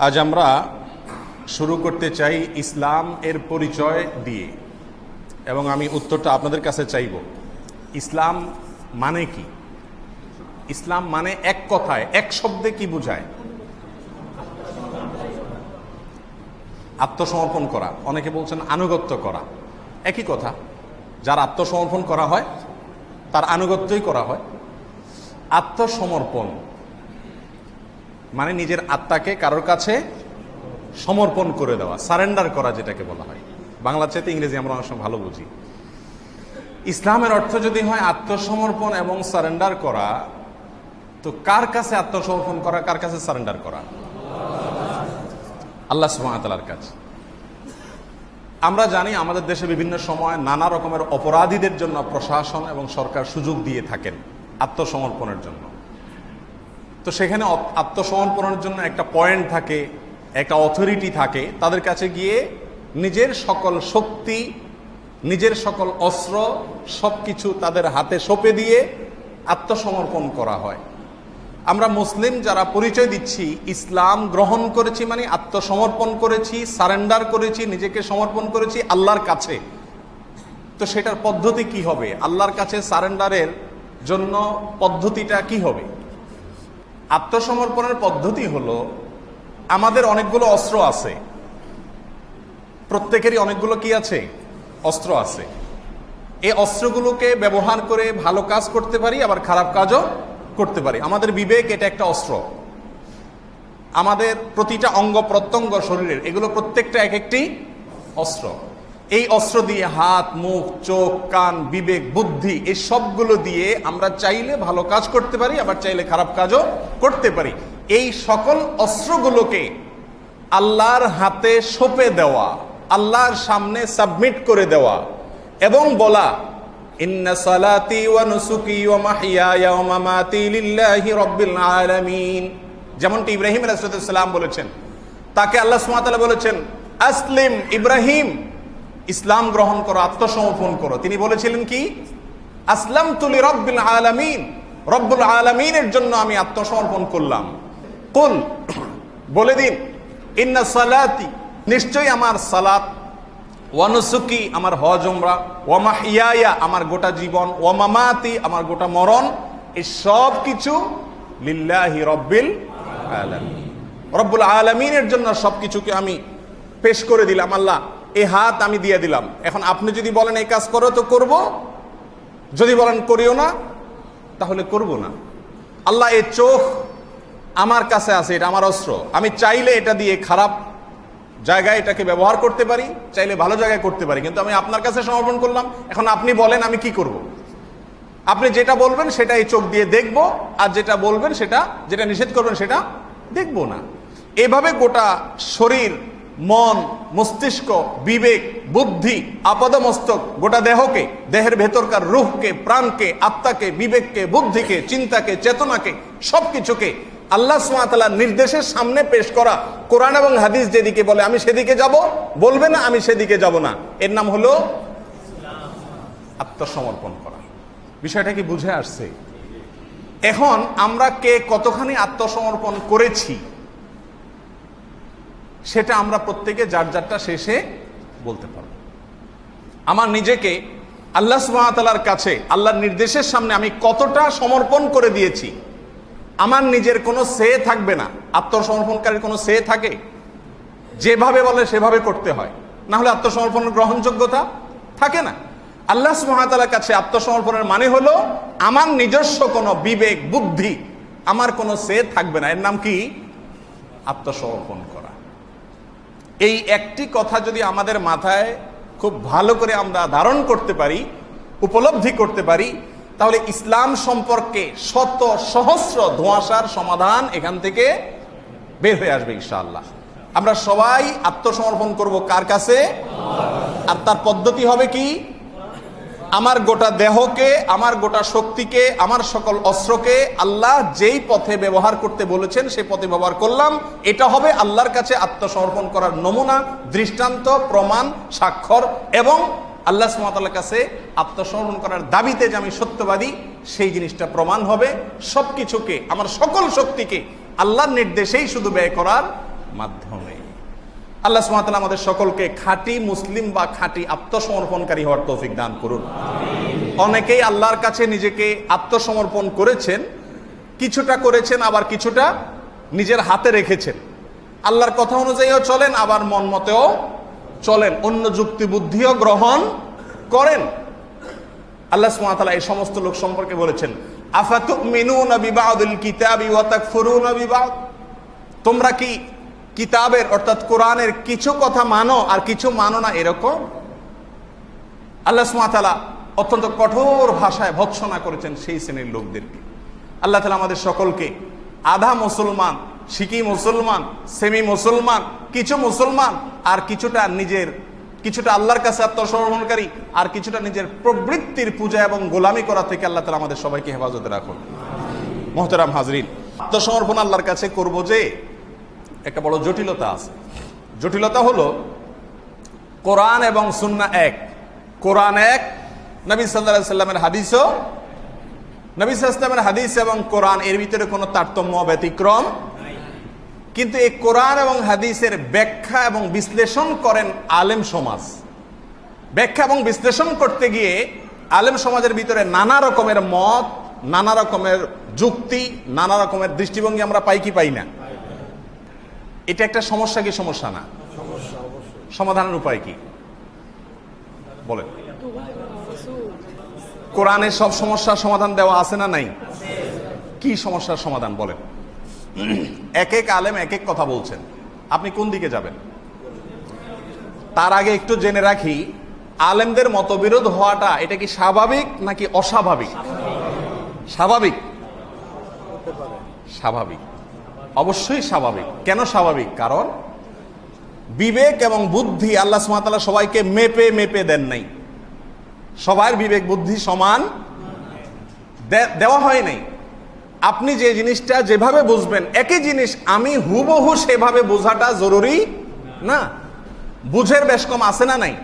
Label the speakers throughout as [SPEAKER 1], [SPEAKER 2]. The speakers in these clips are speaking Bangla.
[SPEAKER 1] আজ আমরা শুরু করতে চাই ইসলাম এর পরিচয় দিয়ে, এবং আমি উত্তরটা আপনাদের কাছে চাইব। ইসলাম মানে কি? ইসলাম মানে এক কথায়, এক শব্দে কি বোঝায়? আত্মসমর্পণ করা। অনেকে বলছেন আনুগত্য করা, একই কথা। যার আত্মসমর্পণ করা হয় তার আনুগত্যই করা হয়। আত্মসমর্পণ মানে নিজের আত্মাকে কারোর কাছে সমর্পণ করে দেওয়া, সারেন্ডার করা, যেটাকে বলা হয়। বাংলা চাইতে ইংরেজি আমরা অনেক সময় ভালো বুঝি। ইসলামের অর্থ যদি হয় আত্মসমর্পণ এবং সারেন্ডার করা, তো কার কাছে আত্মসমর্পণ করা, কার কাছে সারেন্ডার করা? আল্লাহ সুবহানাহু ওয়া তাআলার কাছে। আমরা জানি আমাদের দেশে বিভিন্ন সময় নানা রকমের অপরাধীদের জন্য প্রশাসন এবং সরকার সুযোগ দিয়ে থাকেন আত্মসমর্পণের জন্য। তো সেখানে আত্মসমর্পণের জন্য একটা পয়েন্ট থাকে, একটা অথরিটি থাকে। তাদের কাছে গিয়ে নিজের সকল শক্তি, নিজের সকল অস্ত্র সবকিছু তাদের হাতে সঁপে দিয়ে আত্মসমর্পণ করা হয়। আমরা মুসলিম যারা পরিচয় দিচ্ছি, ইসলাম গ্রহণ করেছি মানে আত্মসমর্পণ করেছি, সারেন্ডার করেছি, নিজেকে সমর্পণ করেছি আল্লাহর কাছে। তো সেটার পদ্ধতি কি হবে? আল্লাহর কাছে সারেন্ডারের জন্য পদ্ধতিটা কি হবে? আত্মসমর্পণের পদ্ধতি হলো, আমাদের অনেকগুলো অস্ত্র আছে, প্রত্যেকেরই অনেকগুলো কি আছে? অস্ত্র আছে। এই অস্ত্রগুলোকে ব্যবহার করে ভালো কাজ করতে পারি, আবার খারাপ কাজও করতে পারি। আমাদের বিবেক এটা একটা অস্ত্র। আমাদের প্রতিটা অঙ্গ প্রত্যঙ্গ শরীরের, এগুলো প্রত্যেকটা এক একটি অস্ত্র। এই অস্ত্র দিয়ে হাত, মুখ, চোখ, কান, বিবেক, বুদ্ধি, এই সবগুলো দিয়ে আমরা চাইলে ভালো কাজ করতে পারি, আবার চাইলে খারাপ কাজও করতে পারি। এই সকল অস্ত্রগুলোকে আল্লাহর হাতে সঁপে দেওয়া, আল্লাহর সামনে সাবমিট করে দেওয়া এবং বলা, ইন্না সালাতি ওয়া নুসুকি ওয়া মাহইয়ায়া ওয়া মামাতি লিল্লাহি রাব্বিল আলামিন। যেমনটি ইব্রাহিম আলাইহিস সালাম বলেছেন, তাকে আল্লাহ সুবহানাহু ওয়া তাআলা বলেছেন, আসলিম ইব্রাহিম, ইসলাম গ্রহণ করো, আত্মসমর্পণ করো। তিনি বলেছিলেন কি? আসলামতু লিরাব্বিল আলামিন, রব্বুল আলামিনের জন্য আমি আত্মসমর্পণ করলাম। কুল, বলে দিন, ইন্না সালাতি, নিশ্চয়ই আমার সালাত, ওয়া নুসুকি, আমার হজ উমরা, ওয়া মাহইয়ায়া, আমার গোটা জীবন, ওয়া মামাতি, আমার গোটা মরণ, এই সব কিছু লিল্লাহি রাব্বিল আলামিন, রব্বুল আলামিনের জন্য সবকিছুকে আমি পেশ করে দিলাম। আল্লাহ, এই হাত আমি দিয়ে দিলাম। এখন আপনি যদি বলেন এই কাজ করো তো করব, যদি বলেন করিও না তাহলে করব না। আল্লাহ, এই চোখ আমার কাছে আছে, এটা আমার অস্ত্র। আমি চাইলে এটা দিয়ে খারাপ জায়গায় এটাকে ব্যবহার করতে পারি, চাইলে ভালো জায়গায় করতে পারি, কিন্তু আমি আপনার কাছে সমর্পণ করলাম। এখন আপনি বলেন আমি কি করব? আপনি যেটা বলবেন সেটা এই চোখ দিয়ে দেখব, আর যেটা বলবেন সেটা, যেটা নিষেধ করবেন সেটা দেখব না। এভাবে গোটা শরীর, মন, মস্তিষ্ক, বিবেক, বুদ্ধি, আপাদমস্তক, গোটা দেহকে, দেহের ভেতরকার রূহকে, প্রাণকে, আত্মাকে, বিবেককে, বুদ্ধিকে, চিন্তাকে, চেতনাকে, সবকিছুকে আল্লাহ সুবহানাহু ওয়া তাআলার নির্দেশের সামনে পেশ করা। কোরআন এবং হাদিস যেদিকে বলে আমি সেদিকে যাব, বলবে না আমি সেদিকে যাব না। এর নাম হলো আত্মসমর্পণ করা। বিষয়টা কি বুঝে আসছে? এখন আমরা কে কতখানি আত্মসমর্পণ করেছি সেটা আমরা প্রত্যেকে যার যারটা শেষে বলতে পারব। আমার নিজেকে আল্লাহ সুবহানাহু ওয়া তাআলার কাছে, আল্লাহর নির্দেশের সামনে আমি কতটা সমর্পণ করে দিয়েছি, আমার নিজের কোনো সে থাকবে না। আত্মসমর্পণকারীর কোনো সে থাকে? যেভাবে বলে সেভাবে করতে হয়, না হলে আত্মসমর্পণের গ্রহণযোগ্যতা থাকে না। আল্লাহ সুবহানাহু ওয়া তাআলার কাছে আত্মসমর্পণের মানে হলো আমার নিজস্ব কোনো বিবেক, বুদ্ধি, আমার কোনো সে থাকবে না। এর নাম কি? আত্মসমর্পণ করা। এই একটি কথা যদি আমাদের মাথায় খুব ভালো করে আমরা ধারণ করতে পারি, উপলব্ধি করতে পারি, তাহলে ইসলাম সম্পর্কে শত সহস্র ধোঁয়াশার সমাধান এখান থেকে বের হয়ে আসবে ইনশাআল্লাহ। আমরা সবাই আত্মসমর্পণ করব কার কাছে? আর তার পদ্ধতি হবে কি? আমার গোটা দেহকে, আমার গোটা শক্তিকে, আমার সকল অস্ত্রকে আল্লাহ যেই পথে ব্যবহার করতে বলেছেন সে পথে ব্যবহার করলাম। এটা হবে আল্লাহর কাছে আত্মসমর্পণ করার নমুনা, দৃষ্টান্ত, প্রমাণ, স্বাক্ষর। এবং আল্লাহ সুবহানাহু ওয়া তাআলার কাছে আত্মসমর্পণ করার দাবিতে যে আমি সত্যবাদী, সেই জিনিসটা প্রমাণ হবে। সবকিছুকে, আমার সকল শক্তিকে আল্লাহর নির্দেশেই শুধু ব্যয় করার মাধ্যমে। আল্লাহ সুবহানাহু ওয়া তাআলা আমাদের সকলকে খাঁটি মুসলিম বা খাঁটি আত্মসমর্পণকারী হওয়ার তৌফিক দান করুন। অনেকেই আল্লাহর কাছে নিজেকে আত্মসমর্পণ করেছেন, কিছুটা করেছেন, আবার কিছুটা নিজের হাতে রেখেছেন। আল্লাহর কথা অনুযায়ীও চলেন, আবার মন মতেও চলেন, অন্য যুক্তি বুদ্ধিও গ্রহণ করেন। আল্লাহ সুবহানাহু ওয়া তাআলা এই সমস্ত লোক সম্পর্কে বলেছেন, আফাতুমিনুনা বিবাদিল কিতাবি ওয়া তাকফুরুনা বিবাদ। তোমরা কি কিতাবের অর্থাৎ কোরআনের কিছু কথা মানো আর কিছু মানো না, এরকম? আল্লাহ সুবহানাহু ওয়া তাআলা অত্যন্ত কঠোর ভাষায় ভৎসনা করেছেন সেই শ্রেণীর লোকদেরকে। আল্লাহ তাআলা আমাদের সকলকে আধা মুসলমান, শিকি মুসলমান, সেমি মুসলমান, কিছু মুসলমান আর কিছুটা আল্লাহর কাছে আত্মসমর্পণকারী আর কিছুটা নিজের প্রবৃত্তির পূজা এবং গোলামি করা থেকে আল্লাহ তাআলা আমাদের সবাইকে হেফাজতে রাখুন। মুহতারাম হাজরিন, আত্মসমর্পণ আল্লাহর কাছে করব যে একটা বড় জটিলতা আছে। জটিলতা হলো কোরআন এবং সুন্নাহ এক, কোরআন এক, নবী সাল্লাল্লাহু আলাইহি সাল্লামের হাদিসও, নবী সাল্লাল্লাহু আলাইহি সাল্লামের হাদিস এবং কোরআন এর ভিতরে কোনো তারতম্য ব্যতিক্রম। কিন্তু এই কোরআন এবং হাদিসের ব্যাখ্যা এবং বিশ্লেষণ করেন আলেম সমাজ। ব্যাখ্যা এবং বিশ্লেষণ করতে গিয়ে আলেম সমাজের ভিতরে নানা রকমের মত, নানা রকমের যুক্তি, নানা রকমের দৃষ্টিভঙ্গি আমরা পাই কি পাই না? এটা একটা সমস্যা কি সমস্যা না? সমাধানের উপায় কি বলেন? কোরআনে সব সমস্যার সমাধান দেওয়া আছে না নাই? কি সমস্যার সমাধান বলেন? এক এক আলেম এক এক কথা বলছেন, আপনি কোন দিকে যাবেন? তার আগে একটু জেনে রাখি, আলেমদের মতবিরোধ হওয়াটা এটা কি স্বাভাবিক নাকি অস্বাভাবিক? স্বাভাবিক। স্বাভাবিক, অবশ্যই স্বাভাবিক। কেন স্বাভাবিক? কারণ বিবেক এবং বুদ্ধি আল্লাহ সুবহানাহু ওয়া তাআলা সবাইকে মেপে মেপে দেন নাই। সবার বিবেক বুদ্ধি সমান দেওয়া হয় নাই। আপনি যে জিনিসটা যেভাবে বুঝবেন, একই জিনিস আমি হুবহু সেভাবে বোঝাটা জরুরি না। বুঝের বেশ কম আছে না নাই?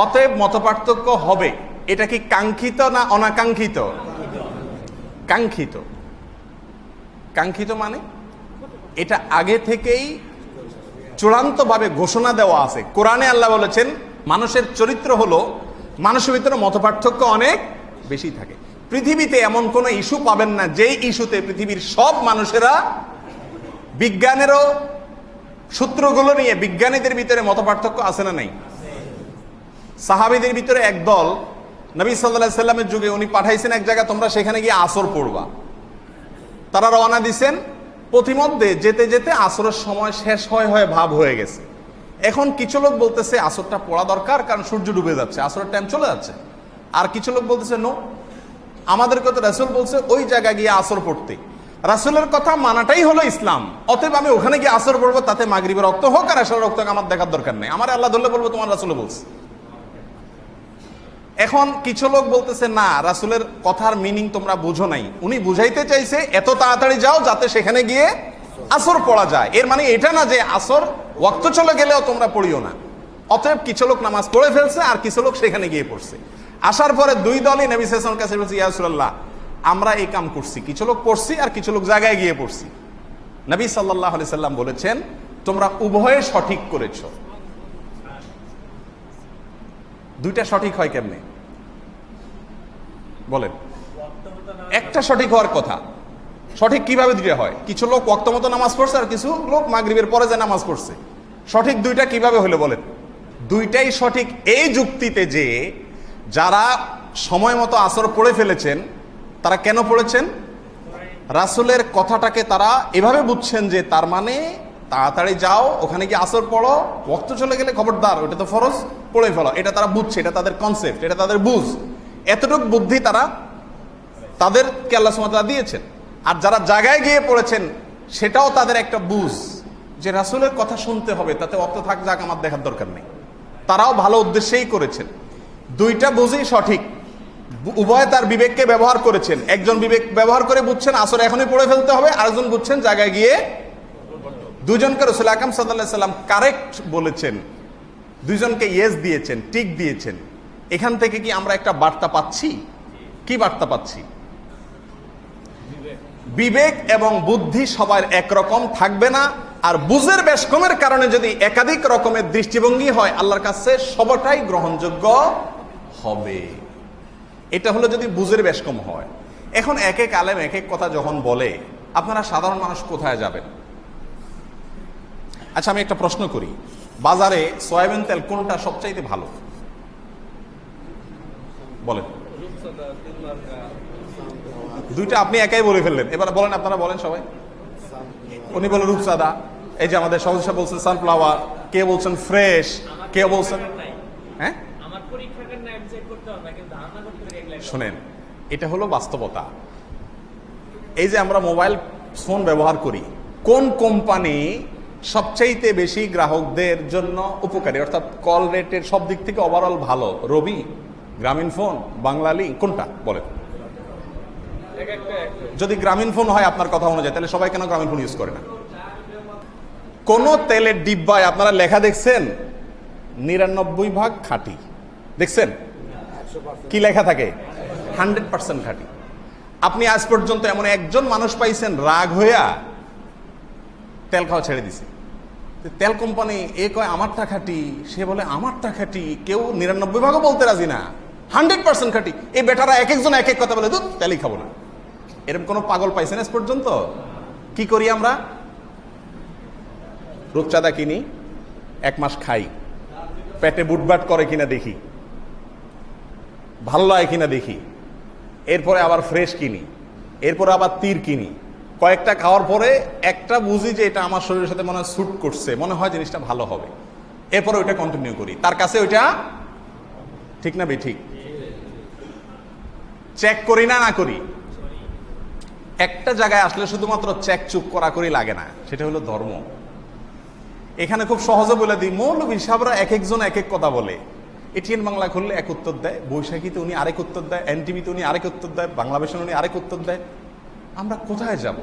[SPEAKER 1] অতএব মতপার্থক্য হবে। এটা কি কাঙ্ক্ষিত না অনাকাঙ্ক্ষিত? কাঙ্ক্ষিত। কাঙ্ক্ষিত মানে এটা আগে থেকেই চূড়ান্তভাবে ঘোষণা দেওয়া আছে। কোরআনে আল্লাহ বলেছেন মানুষের চরিত্র হলো, মানুষের ভিতরে মতপার্থক্য অনেক বেশি থাকে। পৃথিবীতে এমন কোন ইস্যু পাবেন না যেই ইস্যুতে পৃথিবীর সব মানুষেরা বিজ্ঞানেরও সূত্রগুলো নিয়ে বিজ্ঞানীদের ভিতরে মতপার্থক্য আছে না নাই? সাহাবীদের ভিতরে এক দল নবী সাল্লাল্লাহু আলাইহি সাল্লামের যুগে উনি পাঠাইছেন এক জায়গা, তোমরা সেখানে গিয়ে আসর পড়বা। তারা রওনা দিছেন, পথিমধ্যে যেতে যেতে আসরের সময় শেষ হয়ে ভাব হয়ে গেছে। এখন কিছু লোক বলতেছে আসরটা পড়া দরকার, কারণ সূর্য ডুবে যাচ্ছে, আসরের টাইম চলে যাচ্ছে। আর কিছু লোক বলতেছে নো, আমাদেরকে তো রাসূল বলছে ওই জায়গায় গিয়ে আসর পড়তে। রাসূলের কথা মানাটাই হলো ইসলাম। অতএব আমি ওখানে গিয়ে আসর পড়বো, তাতে মাগরিবের রক্ত হোক আর এশারের রক্ত আমার দেখার দরকার নেই। আমার আল্লাহ ধরলে বলবো তোমার রাসূল বলছে। এখন কিছু লোক বলতেছে না, রাসূলের কথার মিনিং তোমরা বুঝো নাই। উনি বুঝাইতে চাইছে এত তাড়াতাড়ি যাও যাতে সেখানে গিয়ে আসর পড়া যায়। এর মানে এটা না যে আসর ওয়াক্ত চলে গেলেও তোমরা পড়িও না। অতএব কিছু লোক নামাজ পড়ে ফেলছে আর কিছু লোক সেখানে গিয়ে পড়ছে। আসার পরে দুই দলই নবী সাল্লাল্লাহু আলাইহি ওয়াসাল্লামের কাছে বলছে, ইয়া রাসূলুল্লাহ, আমরা এই কাম করছি, কিছু লোক পড়ছি আর কিছু লোক জায়গায় গিয়ে পড়ছি। নবী সাল্লাল্লাহু আলাইহি সাল্লাম বলেছেন, তোমরা উভয়ে সঠিক করেছো। দুইটা সঠিক হয় কেমনে বলেন? একটা সঠিক হওয়ার কথা। সঠিক কিভাবে দুইটা হয়? কিছু লোক ওয়াক্ত মতো নামাজ পড়ছে আর কিছু লোক মাগরিবের পরে যে নামাজ পড়ছে। সঠিক দুইটা কিভাবে হলো বলেন? দুইটাই সঠিক এই যুক্তিতে যে যারা সময় মতো আসর পড়ে ফেলেছেন, তারা কেন পড়েছেন? রাসূলের কথাটাকে তারা এভাবে বুঝছেন যে তার মানে তাড়াতাড়ি যাও, ওখানে গিয়ে আসর পড়ো, ওয়াক্ত চলে গেলে খবরদার, ওটা তো ফরজ, পড়ে ফেলো। এটা তারা বুঝছে, এটা তাদের কনসেপ্ট, এটা তাদের বুঝ। এতটুকু বুদ্ধি তাদেরকে আল্লাহ সুবহানাহু ওয়া তাআলা দিয়েছেন। আর যারা জায়গায় গিয়ে পড়েছেন সেটাও তাদের একটা বুঝ যে রাসূলের কথা শুনতে হবে, তাতে ওয়াক্ত থাক যাক আমার দেখার দরকার নেই। তারাও ভালো উদ্দেশ্যেই করেছেন। দুইটা বুঝই সঠিক, উভয় তার বিবেককে ব্যবহার করেছেন। একজন বিবেক ব্যবহার করে বুঝছেন আসর এখনই পড়ে ফেলতে হবে, আরেকজন বুঝছেন জায়গায় গিয়ে। দুইজনকে রাসূল আকরাম সাল্লাল্লাহু আলাইহি সাল্লাম কারেক্ট বলেছেন, দুইজনকে ইয়েস দিয়েছেন, টিক দিয়েছেন। এখান থেকে কি আমরা একটা বার্তা পাচ্ছি? কি বার্তা পাচ্ছি? বিবেক এবং বুদ্ধি সবার একরকম থাকবে না, আর বুঝের বেশকমের কারণে যদি একাধিক রকমের দৃষ্টিভঙ্গি হয়, আল্লাহর কাছে সবটাই গ্রহণযোগ্য হবে। এটা হলো যদি বুঝের বেশকম হয়। এখন এক এক আলেম এক এক কথা যখন বলে, আপনারা সাধারণ মানুষ কোথায় যাবেন? আচ্ছা, আমি একটা প্রশ্ন করি, বাজারে সয়াবিন তেল কোনটা সবচাইতে ভালো বলেন? দুইটা আপনি একাই বলে ফেললেন, এবার বলেন, আপনারা বলেন সবাই। উনি বলেন রূপসাদা, এই যে আমাদের সদস্য বলছেন সানফ্লাওয়ার, কে বলছেন ফ্রেশ, কে বলছেন হ্যাঁ। শোনেন, এটা হলো বাস্তবতা। এই যে আমরা মোবাইল ফোন ব্যবহার করি, কোন কোম্পানি সবচাইতে বেশি গ্রাহকদের জন্য উপকারী, অর্থাৎ কল রেটের সব দিক থেকে ওভারঅল ভালো? রবি, গ্রামীণ ফোন, বাংলালি, কোনটা বলেন? যদি গ্রামীণ ফোন হয় আপনার কথা অনুযায়ী, তাহলে সবাই কেন গ্রামীণ ফোন ইউজ করে না? কোন তেলের ডিব্বায় আপনারা লেখা দেখছেন 99% খাঁটি? দেখছেন কি লেখা থাকে? 100% খাঁটি। আপনি আজ পর্যন্ত এমন একজন মানুষ পাইছেন রাগ হইয়া তেল খাওয়া ছেড়ে দিছে? তেল কোম্পানি এ কয় আমারটা খাঁটি, সে বলে আমারটা খাঁটি, কেউ 99% বলতে রাজি না, 100% খাঁটি। এই বেটারা এক একজন এক এক কথা বলে, দুধ তেলই খাবো না। এরকম কোন পাগল পাইছেন আজ পর্যন্ত? কি করি আমরা? রূপচাঁদা কিনি, 1 মাস খাই, পেটে বুটবাট করে কিনা দেখি, ভালো লাগে কিনা দেখি, এরপরে আবার ফ্রেশ কিনি, এরপরে আবার তীর কিনি। কয়েকটা খাওয়ার পরে একটা বুঝি যে এটা আমার শরীরের সাথে মনে হয় স্যুট করছে, মনে হয় জিনিসটা ভালো হবে, এরপরে ওইটা কন্টিনিউ করি। তার কাছে ওইটা ঠিক না বেঠিক? চেক করি না, না করি? একটা জায়গায় আসলে শুধুমাত্র চেক চুপ করা করি লাগে না, সেটা হলো ধর্ম। এখানে খুব সহজে বলে দিই, মৌলবী সাহেবরা এক একজন এক এক কথা বলে। এটিএন বাংলা খুললে এক উত্তর দেয়, বৈশাখীতে উনি আরেক উত্তর দেয়, এনটিভিতে উনি আরেক উত্তর দেয়, বাংলাদেশে উনি আরেক উত্তর দেয়। আমরা কোথায় যাব?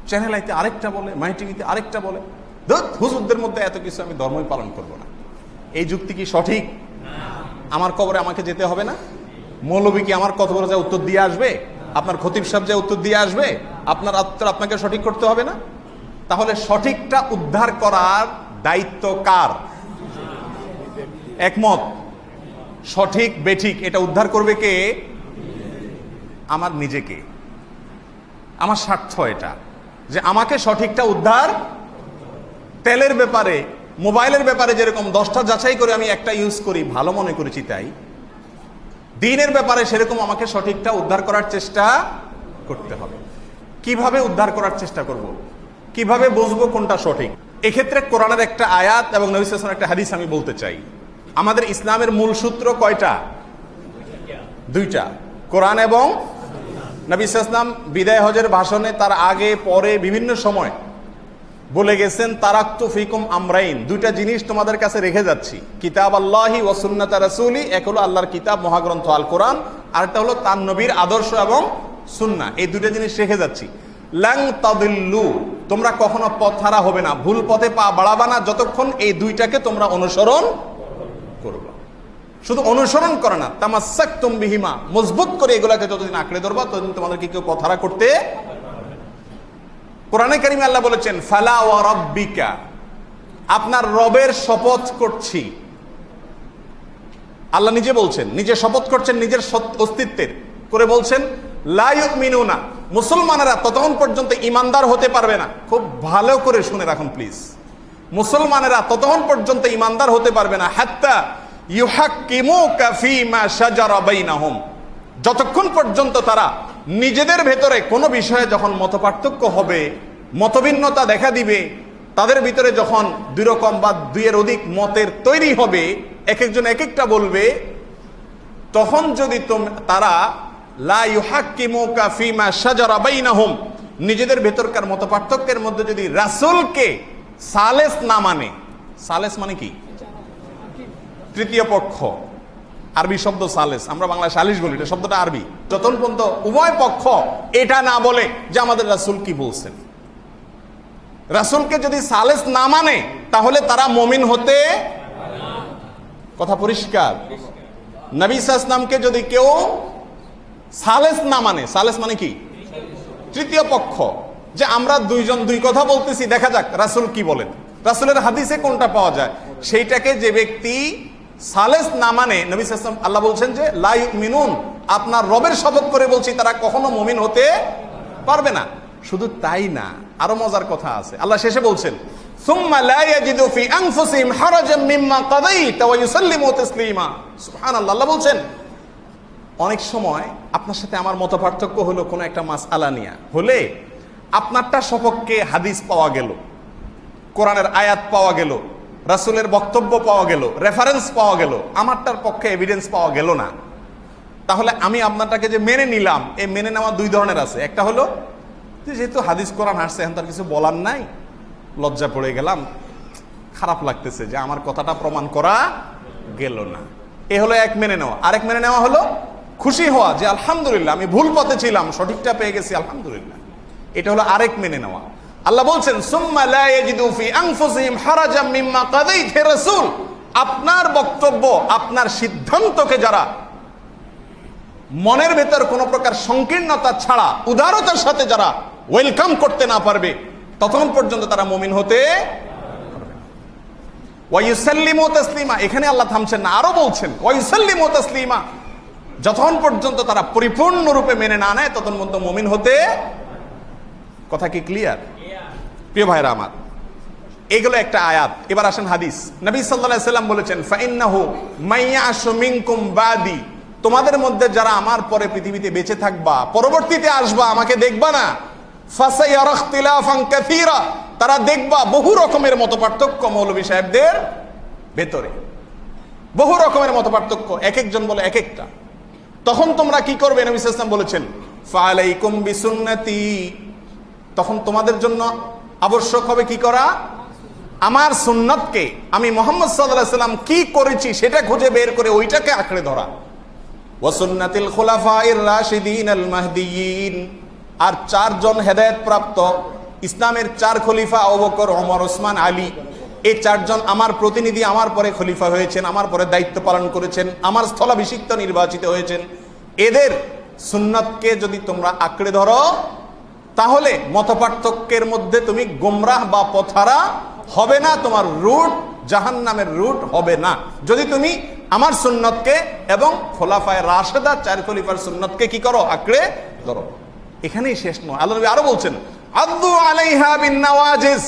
[SPEAKER 1] চ্যানেল আইতে আরেকটা বলে, মাই টিভিতে আরেকটা বলে। হুজুরদের মধ্যে এত কিছু, আমি ধর্মই পালন করব না। এই যুক্তি কি সঠিক? আমার কবরে আমাকে যেতে হবে না? মৌলবী কি আমার কবরে যা উত্তর দিয়ে আসবে? আপনার খতিব সাহেব যা উত্তর দিয়ে আসবে, আপনার উত্তর আপনাকে সঠিক করতে হবে না? তাহলে সঠিকটা উদ্ধার করার দায়িত্ব কার? একমত? সঠিক বেঠিক এটা উদ্ধার করবে কে? আমার নিজেকে। আমার স্বার্থ এটা যে আমাকে সঠিকটা উদ্ধার। তেলের ব্যাপারে, মোবাইলের ব্যাপারে যেরকম 10টা যাচাই করে আমি একটা ইউজ করি, ভালো মনে করেছি তাই, দিনের ব্যাপারে সেরকম আমাকে সঠিকটা উদ্ধার করার চেষ্টা করতে হবে। কিভাবে উদ্ধার করার চেষ্টা করব? কিভাবে বুঝবো কোনটা সঠিক? এক্ষেত্রে কোরআনের একটা আয়াত এবং নবী সাল্লাল্লাহু আলাইহি ওয়াসাল্লামের একটা হাদিস আমি বলতে চাই। আমাদের ইসলামের মূল সূত্র কয়টা? 2টা, কোরআন এবং নবী সাল্লাল্লাহু আলাইহি ওয়াসাল্লাম বিদায় হজের ভাষণে তার আগে পরে বিভিন্ন সময় বলে গেছেন, তারাক্তু ফিকুম আমরাইন, 2টা জিনিস তোমাদের কাছে রেখে যাচ্ছি, কিতাব আল্লাহি ওয়া সুন্নাত রাসূলি, এক হলো আল্লাহর কিতাব মহাগ্রন্থ আল কোরআন, আর একটা হলো তার নবীর আদর্শ এবং সুন্নাহ। এই 2টা জিনিস রেখে যাচ্ছি। লাং তাদিল্লু, তোমরা কখনো পথ হারা হবে না, ভুল পথে পা বাড়াবা না, যতক্ষণ এই 2টাকে তোমরা অনুসরণ করবে। শুধু অনুসরণ করে না, তামাসসাকতুম বিহিমা, মজবুত করে এগুলাকে যতদিন আঁকড়ে ধরবা ততদিন তোমাদেরকে কেউ পথ হারা করতে। কোরআনে কারিমে আল্লাহ বলেছেন, ফালা ওয়া রাব্বিকা, আপনার রবের শপথ করছি। আল্লাহ নিজে বলছেন, নিজে শপথ করছেন নিজের অস্তিত্বের করে বলছেন, লা ইউমিনুনা, মুসলমানেরা ততক্ষণ পর্যন্ত ইমানদার হতে পারবে না। খুব ভালো করে শুনে রাখুন প্লিজ, মুসলমানেরা ততক্ষণ পর্যন্ত ইমানদার হতে পারবে না, হাত্তা ইউহাক্কিমুকা ফীমা শাজারা বাইনাহুম, যতক্ষণ পর্যন্ত তারা নিজেদের ভেতরে কোনো বিষয়ে যখন মতপার্থক্য হবে, মতভিন্নতা দেখা দিবে, তাদের ভিতরে যখন 2 রকম বা 2-এর অধিক মতের তৈরি হবে, এক একজন এক একটা বলবে, তখন যদি তারা লা ইউহাক্কিমুকা ফীমা শাজারা বাইনাহুম, নিজেদের ভেতরকার মতপার্থক্যের মধ্যে যদি রাসূলকে সালেস না মানে, সালেস মানে কি? তৃতীয় পক্ষ, আরবি শব্দ সালেস, আমরা বাংলায় সালিশ বলি, এটা শব্দটা আরবি। যতক্ষণ পর্যন্ত উভয় পক্ষ এটা না বলে যে আমাদের রাসূল কি বলছেন, রাসূলকে যদি সালেস না মানে, তাহলে তারা মুমিন হতে, কথা পরিষ্কার। নবী সাল্লাল্লাহু আলাইহি ওয়াসাল্লামকে যদি কেউ সালেস না মানে, সালেস মানে কি? তৃতীয় পক্ষ, যে আমরা দুইজন দুই কথা বলতেছি, দেখা যাক রাসূল কি বলেন, রাসূলের হাদিসে কোনটা পাওয়া যায়। সেইটাকে যে ব্যক্তি সালেস না মানে, নবী সাল্লাল্লাহু আলাইহি ওয়াসাল্লাম আল্লাহ বলছেন যে লা ইউমিনুন, আপনার রবের শপথ করে বলছি তারা কখনো মুমিন হতে পারবে না। শুধু তাই না, আরো মজার কথা আছে। আল্লাহ শেষে বলছেন সুম্মা লা ইয়াজিদু ফি আনফুসিহিম হারাজাম মিম্মা কাদাইতা ওয়া ইউসাল্লিমু তাসলিমা। সুবহানাল্লাহ। আল্লাহ বলছেন অনেক সময় আপনার সাথে আমার মতপার্থক্য হলো কোনো একটা মাসআলা নিয়ে, হলে আপনারটা সপক্ষে হাদিস পাওয়া গেল, কোরআনের আয়াত পাওয়া গেল, রাসূলের বক্তব্য পাওয়া গেল, রেফারেন্স পাওয়া গেল, আমারটার পক্ষে এভিডেন্স পাওয়া গেল না, তাহলে আমি আপনারটাকে যে মেনে নিলাম, এই মেনে নেওয়া দুই ধরনের আছে। একটা হলো যেহেতু হাদিস কোরআন আসছে, এখন তার কিছু বলার নাই, লজ্জা পড়ে গেলাম, খারাপ লাগতেছে যে আমার কথাটা প্রমাণ করা গেল না, এ হলো এক মেনে নেওয়া। আরেক মেনে নেওয়া হলো খুশি হওয়া যে আলহামদুলিল্লাহ আমি ভুল পথে ছিলাম, সঠিকটা পেয়ে গেছি আলহামদুলিল্লাহ, এটা হলো আরেক মেনে নেওয়া। আল্লাহ বলছেন সুম্মা লা ইয়াজিদু ফি আনফুসিহিম হারাজাম মিম্মা কাদাইতা হে রাসূল, আপনার বক্তব্য আপনার সিদ্ধান্তকে যারা মনের ভেতর কোনো প্রকার সংকীর্ণতা ছাড়া উদারতার সাথে যারা ওয়েলকাম করতে না পারবে, ততক্ষণ পর্যন্ত তারা মুমিন হতে পারবে না। ওয়া ইউসাল্লিমু তাসলিমা, এখানে আল্লাহ থামছেন না, আরো বলছেন ওয়া ইউসাল্লিমু তাসলিমা, যতক্ষণ পর্যন্ত তারা পরিপূর্ণরূপে মেনে না নেয় ততক্ষণ পর্যন্ত মুমিন হতে। কথা কি ক্লিয়ার প্রিয় ভাইরা আমার? এগুলো একটা আয়াত। এবার আসেন হাদিস। নবী সাল্লাল্লাহু আলাইহি সাল্লাম বলেছেন ফাইন্নাহু মাইয়াশু মিনকুম বাদি, তোমাদের মধ্যে যারা আমার পরে পৃথিবীতে বেঁচে থাকবা, পরবর্তীতে আসবা, আমাকে দেখবা না, ফাসায়ারা ইখতিলাফান কাসীরা, তারা দেখবা বহু রকমের মতপার্থক্য মৌলভী সাহেবদের ভেতরে, বহু রকমের মতপার্থক্য, এক একজন বলে এক একটা। তখন তোমরা কি করবে? নবী সাল্লাল্লাহু আলাইহি ওয়াসাল্লাম বলেছেন ফালাইকুম বিসুন্নতি, তখন তোমাদের জন্য আবশ্যক হবে কি করা? আমার সুন্নাতকে, আমি মুহাম্মদ সাল্লাল্লাহু আলাইহি ওয়াসাল্লাম কি করেছি সেটা খুঁজে বের করে ওইটাকে আঁকড়ে ধরা। ওয়া সুন্নাতিল খুলাফাইর রাশিদিন আল মাহদিয়িন, আর চারজন হেদায়েত প্রাপ্ত ইসলামের চার খলিফা আবু বকর, ওমর, ওসমান, আলী, এই চারজন আমার প্রতিনিধি, আমার পরে খলিফা হয়েছেন, আমার পরে দায়িত্ব পালন করেছেন, আমার স্থলাভিষিক্ত নির্বাচিত হয়েছেন। এদের সুন্নাতকে যদি তোমরা আঁকড়ে ধরো, তাহলে মতপার্থক্যের মধ্যে তুমি গোমরাহ বা পথহারা হবে না, তোমার রুট জাহান্নামের রুট হবে না, যদি তুমি আমার সুন্নতকে এবং খোলাফায়ে রাশেদা চার খলিফার সুন্নতকে কি করো? আঁকড়ে ধরো। এখানেই শেষ নয়, আল্লাহ নবী আরো বলছেন আদু আলাইহা বিন নওয়াজিস,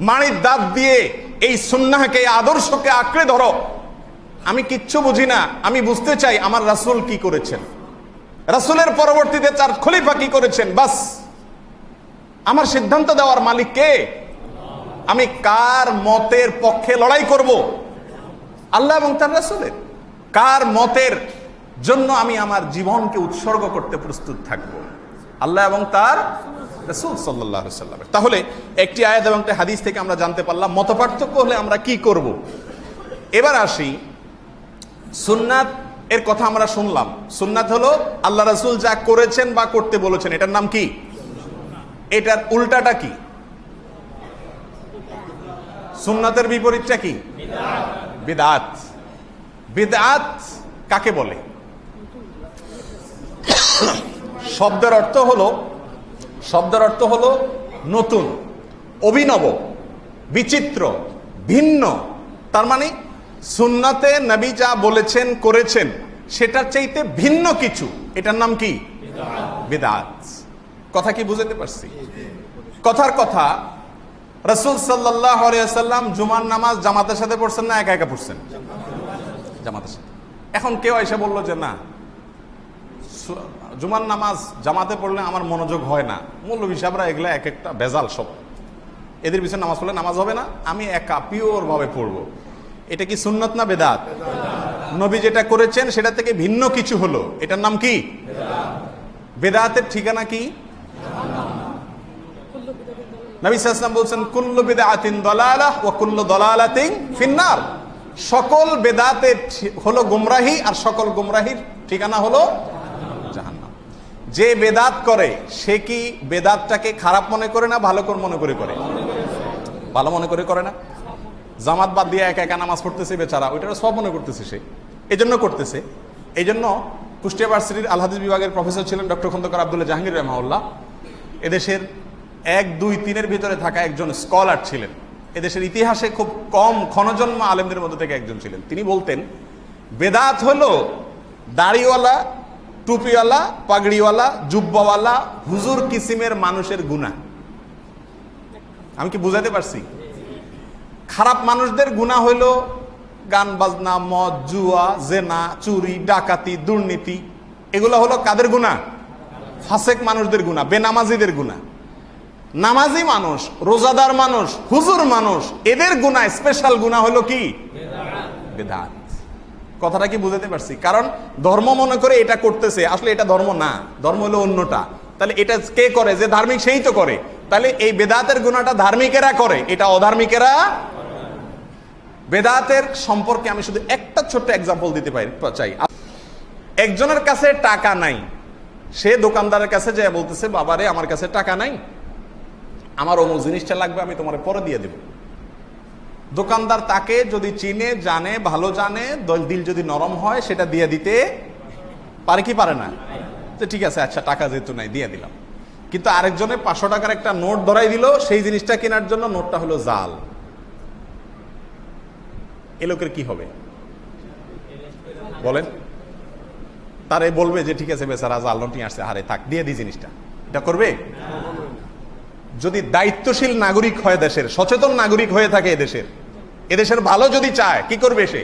[SPEAKER 1] মাড়ির দাঁত দিয়ে এই সুন্নাহকে, আদর্শকে আঁকড়ে ধরো। আমি কিচ্ছু বুঝি না, আমি বুঝতে চাই আমার রাসূল কি করেছেন, রাসূলের পরবর্তীতে চার খলিফা কি করেছেন, বাস আমার সিদ্ধান্ত দেওয়ার মালিক কে? আমি কার মতের পক্ষে লড়াই করব? আল্লাহ এবং তার রাসূলের। কার মতের জন্য আমি আমার জীবনকে উৎসর্গ করতে প্রস্তুত থাকব? আল্লাহ এবং তার রাসূল সাল্লাল্লাহু আলাইহি ওয়াসাল্লাম। তাহলে একটি আয়াত এবং একটি হাদিস থেকে আমরা জানতে পারলাম মতপার্থক্য হলে আমরা কি করব। এবার আসি সুন্নাত এর কথা আমরা শুনলাম। সুন্নাত হলো আল্লাহ রাসূল যা করেছেন বা করতে বলেছেন, এটার নাম কি? এটার উল্টাটা কি? সুন্নাতের বিপরীতটা কি? বিদআত। বিদআত কাকে বলে? শব্দের অর্থ হলো নতুন, অভিনব, বিচিত্র, ভিন্ন। তার মানে সুন্নাতে নবী যা বলেছেন করেছেন সেটার চাইতে ভিন্ন কিছু, এটার নাম কি? বিদআত। কথা কি বুঝতে পারছি? কথার কথা, রাসূল সাল্লাল্লাহু আলাইহি ওয়াসাল্লাম জুমার নামাজ জামাতের সাথে পড়ছেন না একা একা পড়ছেন? জামাতের সাথে। এখন কেউ এসে বলল যে না, জুমার নামাজ জামাতে পড়লে আমার মনোযোগ হয় না, মৌলভী সাহেবরা এগুলা এক একটা ভেজাল সব, এদের পিছনে নামাজ পড়লে নামাজ হবে না, আমি একা পিওর ভাবে পড়বো। এটা কি সুন্নাত না বেদাত? নবী যেটা করেছেন সেটা থেকে ভিন্ন কিছু হলো, এটার নাম কি? বেদাতের ঠিকানা কি? নবী সাল্লাল্লাহু আলাইহি ওয়াসাল্লাম বলছেন কুল্লু বিদআতিন দালালাহ ওয়া কুল্লু দালালাতিন ফিন্নার, সকল বেদাতের হলো গোমরাহি আর সকল গোমরাহির ঠিকানা হলো জাহান্নাম। যে বেদাত করে সে কি বেদাতটাকে খারাপ মনে করে না ভালো মনে করে করে? ভালো মনে করে করে না? জামাত বাদ দিয়ে একা একা নামাজ পড়তেছে বেচারা, ওইটা সব মনে করতেছে সে, এজন্য করতেছে। এই জন্য কুষ্টিয়া ভার্সিটির আল হাদিস বিভাগের প্রফেসর ছিলেন ডক্টর খন্দকার আব্দুল্লাহ জাহাঙ্গীর রাহমাহুল্লাহ। এদেশের 1, 2, 3-এর ভিতরে থাকা একজন স্কলার ছিলেন। এদেশের ইতিহাসে খুব কম ক্ষণজন্ম আলেমদের মধ্যে থেকে একজন ছিলেন। তিনি বলতেন, বেদাত হলো দাড়িওয়ালা, টুপিওয়ালা, পাগড়িওয়ালা, জুব্বাওয়ালা, হুজুর কিসিমের মানুষের গুনাহ। আমি কি বুঝাতে পারছি? খারাপ মানুষদের গুনাহ হইল গান বাজনা, মদ, জুয়া, জেনা, চুরি, ডাকাতি, দুর্নীতি। এগুলো হলো কাদের গুনাহ? ফাসেক মানুষদের গুনাহ, বেনামাজিদের গুনাহ। নামাজি মানুষ, রোজাদার মানুষ, হুজুর মানুষ, এদের গুনাহ, স্পেশাল গুনাহ হলো কি? বেদাত। কথাটা কি বুঝাতে পারছি? কারণ ধর্ম মনে করে এটা করতেছে, আসলে এটা ধর্ম না, ধর্ম হলো অন্যটা। তাহলে এটা কে করে? যে ধার্মিক সেই তো করে। তাহলে এই বেদাতের গুনাহটা ধার্মিকেরা করে, এটা অধার্মিকেরা। বেদাতের সম্পর্কে আমি শুধু একটা ছোট্ট এক্সাম্পল দিতে চাই। একজনের কাছে টাকা নাই, সে দোকানদারের কাছে যে বলতেছে, বাবারে আমার কাছে টাকা নাই, আমার অমুক জিনিসটা লাগবে, আমি তোমার পরে দিয়ে দেব। দোকানদার তাকে যদি চিনে, জানে, ভালো জানে, দিল যদি নরম হয়, সেটা দিয়ে দিতে পারে কি পারে না? তো ঠিক আছে, আচ্ছা টাকা যেহেতু নাই দিয়ে দিলাম। কিন্তু আরেকজনে 500 টাকার একটা নোট ধরাই দিল, সেই জিনিসটা কেনার জন্য, নোটটা হলো জাল। এ লোকের কি হবে বলেন? তারে বলবে যে ঠিক আছে বেচারা জাল নোট নিয়ে আসছে, হারে থাক দিয়ে দিই জিনিসটা, এটা করবে? যদি দায়িত্বশীল নাগরিক হয়, দেশের সচেতন নাগরিক হয়ে থাকে, এদেশের ভালো যদি চায়, কি করবে? সে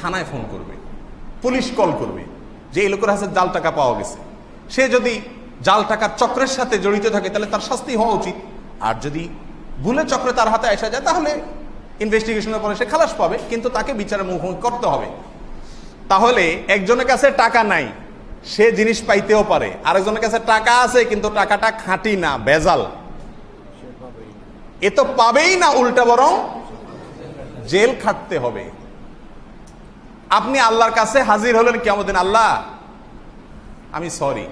[SPEAKER 1] থানায় ফোন করবে, পুলিশ কল করবে যে এই লোকের কাছে জাল টাকা পাওয়া গেছে। সে যদি জাল টাকার চক্রের সাথে জড়িত থাকে তাহলে তার শাস্তি হওয়া উচিত। আর যদি ভুলে চক্রে তার হাতে আসা যায় তাহলে ইনভেস্টিগেশনের পরে সে খালাস পাবে, কিন্তু তাকে বিচারের মুখোমুখি করতে হবে। তাহলে একজনের কাছে টাকা নাই, সে জিনিস পাইতেও পারে। আরেকজনের কাছে টাকা আছে কিন্তু টাকাটা খাঁটি না, ভেজাল, এ তো পাবেই না, উল্টা বরং জেল খাটতে হবে। আপনি আল্লাহর কাছে হাজির হলেন কিয়ামতের দিন, আল্লাহ আমি সরি,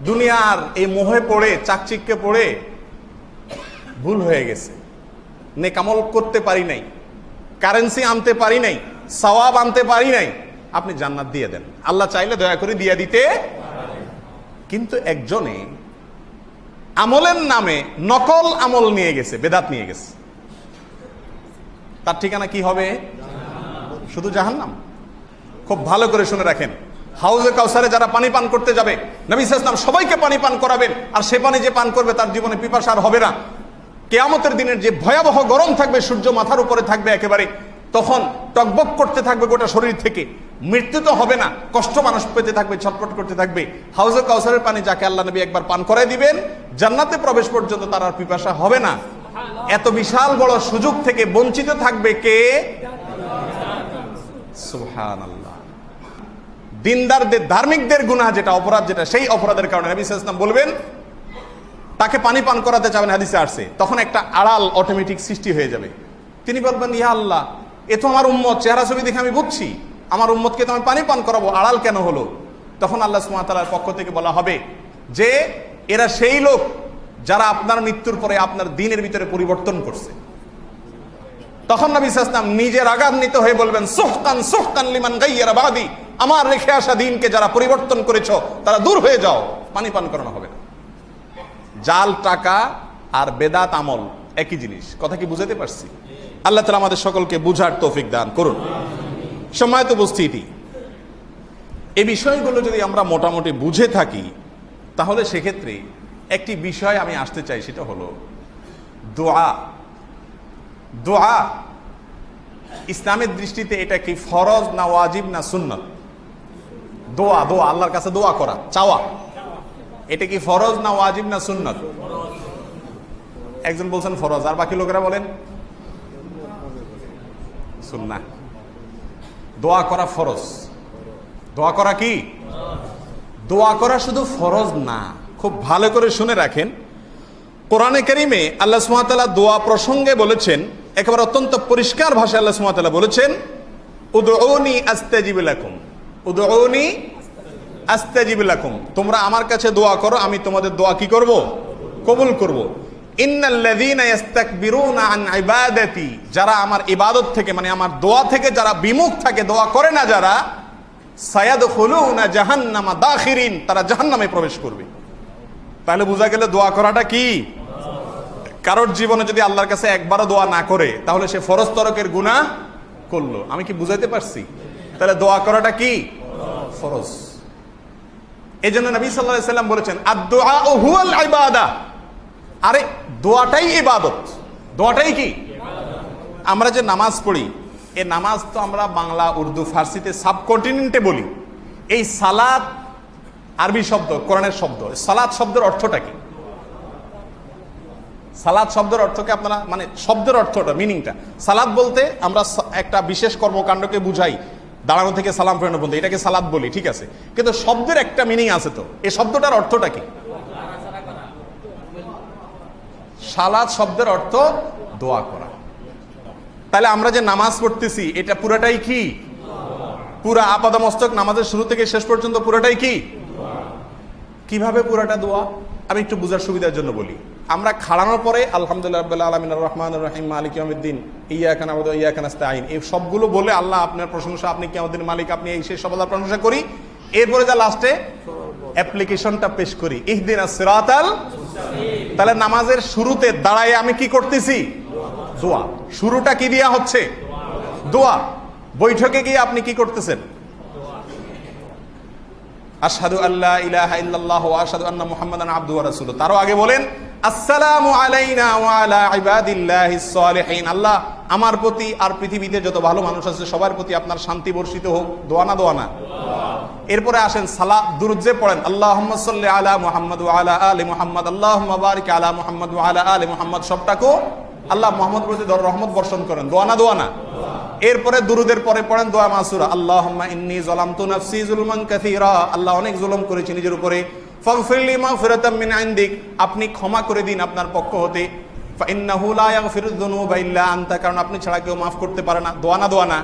[SPEAKER 1] দুনিয়ার এই মোহে পড়ে, চাকচিক্যে পড়ে ভুল হয়ে গেছে, নেকামল করতে পারি নাই, কারেন্সি আনতে পারি নাই, সওয়াব আনতে পারি নাই, আপনি জান্নাত দিয়ে দেন। আল্লাহ চাইলে দয়া করে দিয়ে দিতে। কিন্তু একজনে আমলের নামে নকল আমল নিয়ে গেছে, বেদাত নিয়ে গেছে, তার ঠিকানা কি হবে? শুধু জাহান্নাম। খুব ভালো করে শুনে রাখেন, হাউজে কাউসারে যারা পানি পান করতে যাবে, নবী সাল্লাল্লাহু আলাইহি ওয়াসাল্লাম সবাইকে পানি পান করাবেন, আর সে পানি যে পান করবে তার জীবনে পিপাসা আর হবে না। কিয়ামতের দিনের যে ভয়াবহ গরম থাকবে, সূর্য মাথার উপরে থাকবে একেবারে, তখন টকবক করতে থাকবে গোটা শরীর থেকে। মৃত্যু তো হবে না, কষ্ট মানুষ পেতে থাকবে, ছটফট করতে থাকবে। হাউজে কাউসারের পানি যাকে আল্লাহ নবী একবার পান করাই দিবেন, জান্নাতে প্রবেশ পর্যন্ত তার আর পিপাসা হবে না। এত বিশাল বড় সুযোগ থেকে বঞ্চিত থাকবে কে? সুবহানাল্লাহ। দিনদারদের, ধার্মিকদের গুনাহ যেটা, অপরাধ যেটা, সেই অপরাধের কারণে নবী সাল্লাল্লাহু আলাইহি ওয়াসাল্লাম বলবেন তাকে পানি পান করাতে চাবেন, হাদিসে আসছে, তখন একটা আড়াল অটোমেটিক সৃষ্টি হয়ে যাবে। তিনি বলবেন, ইয়া আল্লাহ, এ তো আমার উম্মত, চেহারা ছবি দেখে আমি বুঝছি আমার উম্মতকে তো আমি পানি পান করাবো, আড়াল কেন হলো? তখন আল্লাহ সুবহানাহু ওয়া তাআলার পক্ষ থেকে বলা হবে যে এরা সেই লোক যারা আপনার মৃত্যুর পরে আপনার দ্বীনের ভিতরে পরিবর্তন করছে। তখন নবী সাল্লাল্লাহু আলাইহি ওয়াসাল্লাম নিজে রাগান্বিত হয়ে বলবেন, সুহকান সুহকান লিমান গায়্যারা বাদি, আমার রেখে আসা দ্বীনকে যারা পরিবর্তন করেছো তারা দূর হয়ে যাও, পানি পান করানো হবে না। জাল টাকা আর বেদাত আমল একই জিনিস। কথা কি বুঝাতে পারছি? আল্লাহ তাআলা আমাদের সকলকে বুঝার তৌফিক দান করুন। সম্মানিত উপস্থিতি, এই বিষয়গুলো যদি আমরা মোটামুটি বুঝে থাকি তাহলে সেক্ষেত্রে একটি বিষয় আমি আসতে চাই, সেটা হলো দোয়া। দোয়া ইসলামের দৃষ্টিতে এটা কি ফরজ না ওয়াজিব না সুন্নত? দোয়া, দোয়া আল্লাহর কাছে দোয়া করা, চাওয়া, এটা কি ফরজ না ওয়াজিব না সুন্নত? একজন বলছেন ফরজ, আর বাকি লোকেরা বলেন সুন্নাহ। দোয়া করা ফরজ। দোয়া করা কি? দোয়া করা শুধু ফরজ না। খুব ভালো করে শুনে রাখেন, কোরআনে কারীমে আল্লাহ সুবহানাহু ওয়া তাআলা দোয়া প্রসঙ্গে বলেছেন, একেবারে অত্যন্ত পরিষ্কার ভাষায় আল্লাহ সুবহানাহু ওয়া তাআলা বলেছেন, উদউনি আস্তাজিব লাকুম, উদউনি আস্তাজিব লাকুম, তোমরা আমার কাছে দোয়া করো, আমি তোমাদের দোয়া কি করব? কবুল করব। ইন্নাল্লাযীনা ইস্তাকবিরুনা আন ইবাদাতি, যারা আমার ইবাদত থেকে, মানে আমার দোয়া থেকে যারা বিমুখ থাকে, দোয়া করে না যারা, সায়াদখুলুনা জাহান্নামা দাখিরিন, তারা জাহান্নামে প্রবেশ করবে। তাহলে বোঝা গেল দোয়া করাটা কি? কারোর জীবনে যদি আল্লাহর কাছে একবারও দোয়া না করে তাহলে সে ফরজ তরকের গুনাহ করলো। আমি কি বুঝাইতে পারছি? তাহলে দোয়া করাটা কি? ফরজ। এই জন্য নবী সাল্লাল্লাহু আলাইহি ওয়াসাল্লাম বলেছেন আদ-দুআ হুয়াল ইবাদা। আরে দোয়াটাই ইবাদত। দোয়াটাই কি? আমরা যে নামাজ পড়ি, এই নামাজ তো আমরা বাংলা, উর্দু, ফার্সিতে সাবকন্টিনেন্টে বলি। এই সালাত আরবি শব্দ, কোরআনের শব্দ। সালাত শব্দের অর্থটা কি? সালাত শব্দের অর্থকে আপনারা মানে শব্দের অর্থটা, মিনিংটা। সালাত বলতে আমরা একটা বিশেষ কর্মকাণ্ডকে বুঝাই, দাঁড়ানো থেকে সালাম ফেরানো পর্যন্ত, এটাকে সালাত বলি, ঠিক আছে। কিন্তু শব্দের একটা মিনিং আছে। তো এই শব্দটার অর্থটা কি? সালাত শব্দের অর্থ দোয়া করা। তাহলে আমরা যে নামাজ পড়তেছি এটা পুরাটাই কি? পুরা আপাদমস্তক নামাজের শুরু থেকে শেষ পর্যন্ত পুরাটাই কি? কিভাবে পুরাটা দোয়া? আমি একটু বোঝার সুবিধার জন্য বলি। আমরা খাড়ানোর পরে আলহামদুলিল্লাহ রাব্বিল আলামিন আর রহমানির রহিম মালিক ইয়াউমিদ্দিন ইয়্যাকা না'বুদু ওয়া ইয়্যাকা নাস্তাঈন, এই সবগুলো বলে আল্লাহ আপনার প্রশংসা, আপনি কিয়ামতের মালিক, আপনি এই সেই সব আল্লাহর প্রশংসা করি। এরপরে যা লাস্টে অ্যাপ্লিকেশনটা পেশ করি, ইহদিনাস সিরাতাল মুস্তাকিম। তাহলে নামাজের শুরুতে দাঁড়ায় আমি কি করতেছি? দোয়া। শুরুটা কি দিয়া হচ্ছে? দোয়া। বৈঠকে গিয়ে আপনি কি করতেছেন? আশহাদু আল্লা ইলাহা ইল্লাল্লাহ ওয়া আশহাদু আন্না মুহাম্মাদান আবদুহু ওয়া রাসূলুহু। তারও আগে বলেন আসসালামু আলাইনা ওয়া আলা ইবাদিল্লাহিস সালিহিন। আল্লাহ আমার প্রতি আর পৃথিবীতে যত ভালো মানুষ আছে সবার প্রতি আপনার শান্তি বর্ষিত হোক। দোয়া না? দোয়া না? এরপরে আসেন সালাত, দুরূদ যে পড়েন, আল্লাহুম্মা সাল্লি আলা মুহাম্মাদ ওয়া আলা আলি মুহাম্মাদ, আল্লাহুম্মা বারিক আলা মুহাম্মাদ ওয়া আলা আলি মুহাম্মাদ, সবটাকে আল্লাহ মুহাম্মদ প্রতি রহমত বর্ষণ করেন। দোয়া না? দোয়া না? এরপরে দুরুদের পরে পড়েন দোয়া মাসুরা, আল্লাহুম্মা ইন্নী যালামতু নাফসি যুলমান কাসীরা, আল্লাহ অনেক জুলুম করেছি নিজের উপরে, ফাগফিরলি মাগফিরাতাম মিন ইনদিক, আপনি ক্ষমা করে দিন আপনার পক্ষ হতে, ফাইন্নাহু লা ইয়াগফিরুয যুনুবা ইল্লা আনতা, কারণ আপনি ছাড়া কেউ মাফ করতে পারে না। দোয়া না? দোয়া না?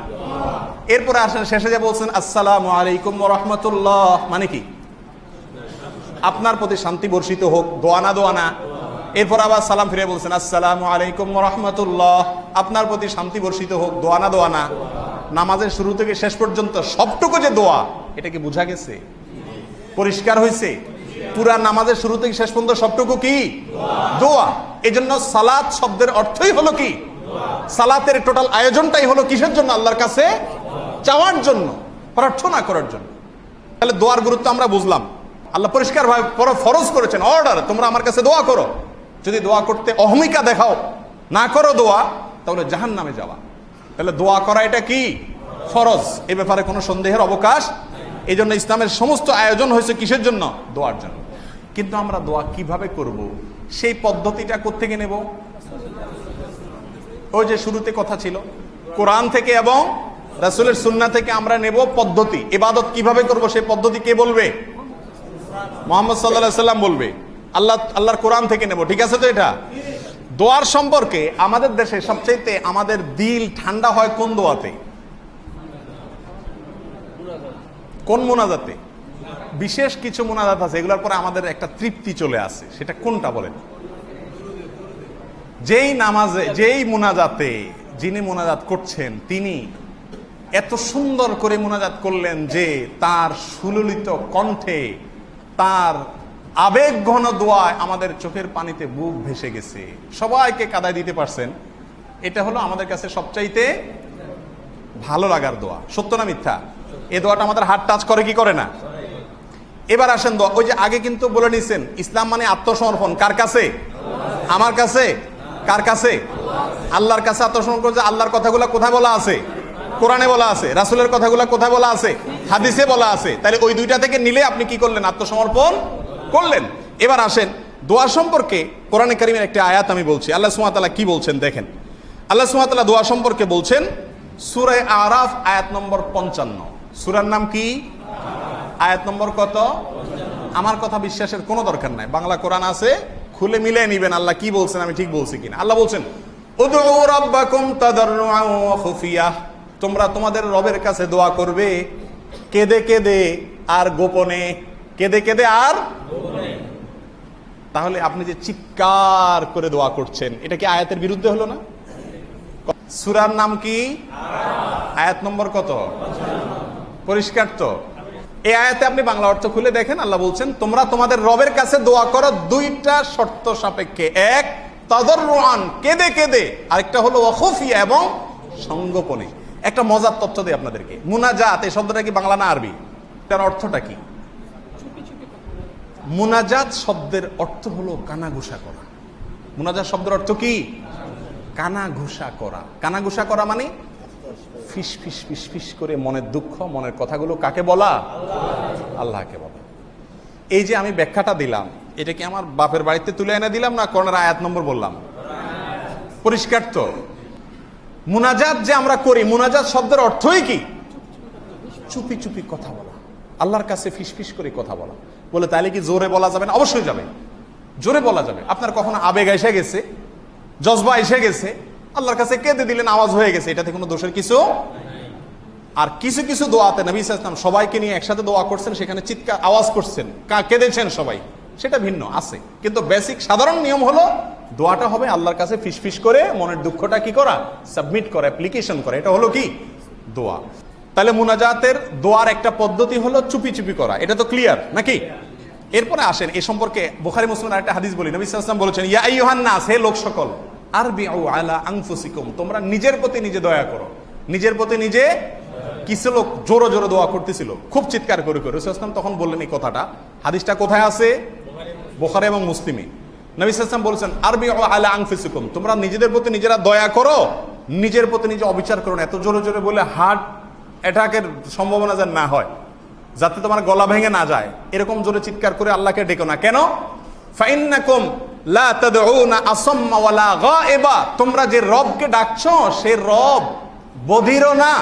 [SPEAKER 1] এরপরে আসেন শেষে যে বলছেন আসসালামু আলাইকুম ওয়া রাহমাতুল্লাহ, মানে কি? আপনার প্রতি শান্তি বর্ষিত হোক। দোয়া না? দোয়া না? এরপর আবার সালাম ফিরে বলছেন আসসালামু আলাইকুম ওয়া রাহমাতুল্লাহ, আপনার প্রতি শান্তি বর্ষিত হোক। দোয়া না? দোয়া না? নামাজের শুরু থেকে শেষ পর্যন্ত সবটুকু যে দোয়া, এটা কি বোঝা গেছে? পরিষ্কার হয়েছে? পুরা নামাজের শুরু থেকে শেষ পর্যন্ত সবটুকু কি? দোয়া। এজন্য সালাত শব্দের অর্থই হলো কি? সালাতের টোটাল আয়োজনটাই হলো কিসের জন্য? আল্লাহর কাছে চাওয়ার জন্য, প্রার্থনা করার জন্য। তাহলে দোয়ার গুরুত্ব আমরা বুঝলাম। আল্লাহ পরিষ্কার ভাবে ফরজ করেছেন, অর্ডার, তোমরা আমার কাছে দোয়া করো। যদি দোয়া করতে অহমিকা দেখাও, না করো দোয়া, তাহলে জাহান্নামে যাওয়া। তাহলে দোয়া করা এটা কি? ফরজ। এ ব্যাপারে কোনো সন্দেহের অবকাশ। এই জন্য ইসলামের সমস্ত আয়োজন হয়েছে কিসের জন্য? দোয়ার জন্য। কিন্তু আমরা দোয়া কিভাবে করব, সেই পদ্ধতিটা কোত্থেকে নেব? ওই যে শুরুতে কথা ছিল, কোরআন থেকে এবং রাসূলের সুন্নাহ থেকে আমরা নেব পদ্ধতি। ইবাদত কিভাবে করব সেই পদ্ধতি কে বলবে? মুহাম্মদ সাল্লাল্লাহু আলাইহি সাল্লাম বলবে। আল্লাহর কোরআন থেকে নেব, ঠিক আছে? তো এটা দোয়ার সম্পর্কে আমাদের দেশে সবচেয়ে আমাদের দিল ঠান্ডা হয় কোন দোয়াতে? কোন মুনাজাতে? বিশেষ কিছু মুনাজাত আছে, এগুলোর পরে আমাদের একটা তৃপ্তি চলে আসে। সেটা কোনটা বলেন? যেই নামাজে, যেই মুনাজাতে যিনি মুনাজাত করছেন তিনি এত সুন্দর করে মুনাজাত করলেন যে তার সুললিত কণ্ঠে, তার আবেগ ঘন দোয়ায় আমাদের চোখের পানিতে বুক ভেসে গেছে, সবাইকে কাঁদায় দিতে পারছেন। এটা হলো আমাদের কাছে সবচাইতে ভালো লাগার দোয়া। সত্য না মিথ্যা? এই দোয়াটা আমাদের হার্ট টাচ করে কি করে না? এবার আসেন দোয়া, ওই যে আগে কিন্তু বলে নিছেন ইসলাম মানে আত্মসমর্পণ। কার কাছে? আমার কাছে। কার কাছে? আল্লাহর কাছে আত্মসমর্পণ করছে। আল্লাহর কথাগুলো কোথায় বলা আছে? কোরআনে বলা আছে। রাসূলের কথাগুলো কোথায় বলা আছে? হাদিসে বলা আছে। তাহলে ওই দুইটা থেকে নিলে আপনি কি করলেন? আত্মসমর্পণ করলেন। এবার আসেন দোয়া সম্পর্কে কোরআনে কারীমের একটা আয়াত আমি বলছি। আল্লাহ সুবহানাহু ওয়া তাআলা কি বলছেন দেখেন। আল্লাহ সুবহানাহু ওয়া তাআলা দোয়া সম্পর্কে বলছেন সূরা আরাফ আয়াত নম্বর 55। সূরার নাম কি? আয়াত নম্বর কত? আমার কথা বিশ্বাসের কোনো দরকার নাই, বাংলা কোরআন আছে, খুলে মিলে নিবেন আল্লাহ কি বলছেন, আমি ঠিক বলছি কিনা। আল্লাহ বলছেন উদউ রাব্বাকুম তাদাররুআন ওয়া খুফিয়া, তোমরা তোমাদের রবের কাছে দোয়া করবে কেঁদে কেঁদে আর গোপনে। কেঁদে কেঁদে আর গোপনে। তাহলে আপনি যে চিৎকার করে দোয়া করছেন এটা কি আয়াতের বিরুদ্ধে হলো না? সূরার নাম কি? আয়াত নম্বর কত? পরিষ্কার তো? এই আয়াতে আপনি বাংলা অর্থ খুলে দেখেন, আল্লাহ বলছেন তোমরা তোমাদের রবের কাছে দোয়া করো দুইটা শর্ত সাপেক্ষে। এক, তাদাররুআন, কেঁদে কেঁদে। আরেকটা হলো ওয়া খুফিয়া, এবং সঙ্গোপনে। একটা মজার তথ্য দিই আপনাদেরকে। মুনাজাত এই শব্দটা কি বাংলা না আরবি? তার অর্থটা কি? মুনাজাত শব্দের অর্থ হলো কানাঘুষা করা। মুনাজাত শব্দের অর্থ কি? কানাঘুষা করা। কানাঘুষা করা মানে ফিস ফিস ফিস ফিস করে মনের দুঃখ, মনের কথাগুলো কাকে বলা? আল্লাহকে বলা। এই যে আমি ব্যাখ্যাটা দিলাম, এটা কি আমার বাপের বাড়িতে তুলে এনে দিলাম না কোরআনের আয়াত নম্বর বললাম? পরিষ্কার তো? মুনাজাত যে আমরা করি, মুনাজাত শব্দের অর্থই কি? চুপি চুপি কথা বলা, আল্লাহর কাছে ফিস ফিস করে কথা বলা। বলে তাহলে কি জোরে বলা যাবে না? অবশ্যই যাবে, জোরে বলা যাবে। আপনার কখনো আবেগ এসে গেছে, জজবা এসে গেছে, আল্লাহর কাছে কেঁদে দিলেন, আওয়াজ হয়ে গেছে, এটাতে কোনো দোষের কিছু। আর কিছু কিছু দোয়াতে নবী সাল্লাল্লাহু আলাইহি ওয়াসাল্লাম সবাইকে নিয়ে একসাথে দোয়া করছেন, সেখানে চিৎকার আওয়াজ করছেন, কেঁদেছেন সবাই, সেটা ভিন্ন আছে। কিন্তু বেসিক সাধারণ নিয়ম হলো দোয়াটা হবে আল্লাহর কাছে ফিস ফিস করে মনের দুঃখটা কি করা? সাবমিট করা, অ্যাপ্লিকেশন করা। এটা হলো কি? দোয়া। তাহলে মুনাজাতের দোয়ার একটা পদ্ধতি হলো চুপি চুপি করা। এটা তো ক্লিয়ার নাকি? এরপরে আসেন এ সম্পর্কে বুখারী মুসলিমের একটা হাদিস বলি। নবী সাল্লাল্লাহু আলাইহি ওয়াসাল্লাম বলেছেন, ইয়া আইয়ুহান নাস, হে লোক সকল, আরবিউ আলা আনফুসিকুম, তোমরা নিজের প্রতি নিজে দয়া করো। নিজের প্রতি নিজে। কিছু লোক জোরে জোরে দোয়া করতেছিল, খুব চিৎকার করে করে। রাসূল সাল্লাল্লাহু আলাইহি ওয়াসাল্লাম তখন বললেন এই কথাটা। হাদিসটা কোথায় আছে? বুখারী এবং মুসলিমে। নবী সাল্লাল্লাহু আলাইহি ওয়াসাল্লাম বলেছেন, আরবিউ আলা আনফুসিকুম, তোমরা নিজেদের প্রতি নিজেরা দয়া করো, নিজের প্রতি নিজে অবিচার করো না। এত জোরে জোরে বলে হার্ট অ্যাটাকের সম্ভাবনা যেন না হয়, যাতে তোমার গলা ভেঙে না যায়, এরকম জোরে চিৎকার করে আল্লাহকে ডেকো না। কেন? ফাইন্নাকুম লা তাদউনা আসাম্মা ওয়ালা গায়বা, তোমরা যে রবকে ডাকছো সে রব বধির না,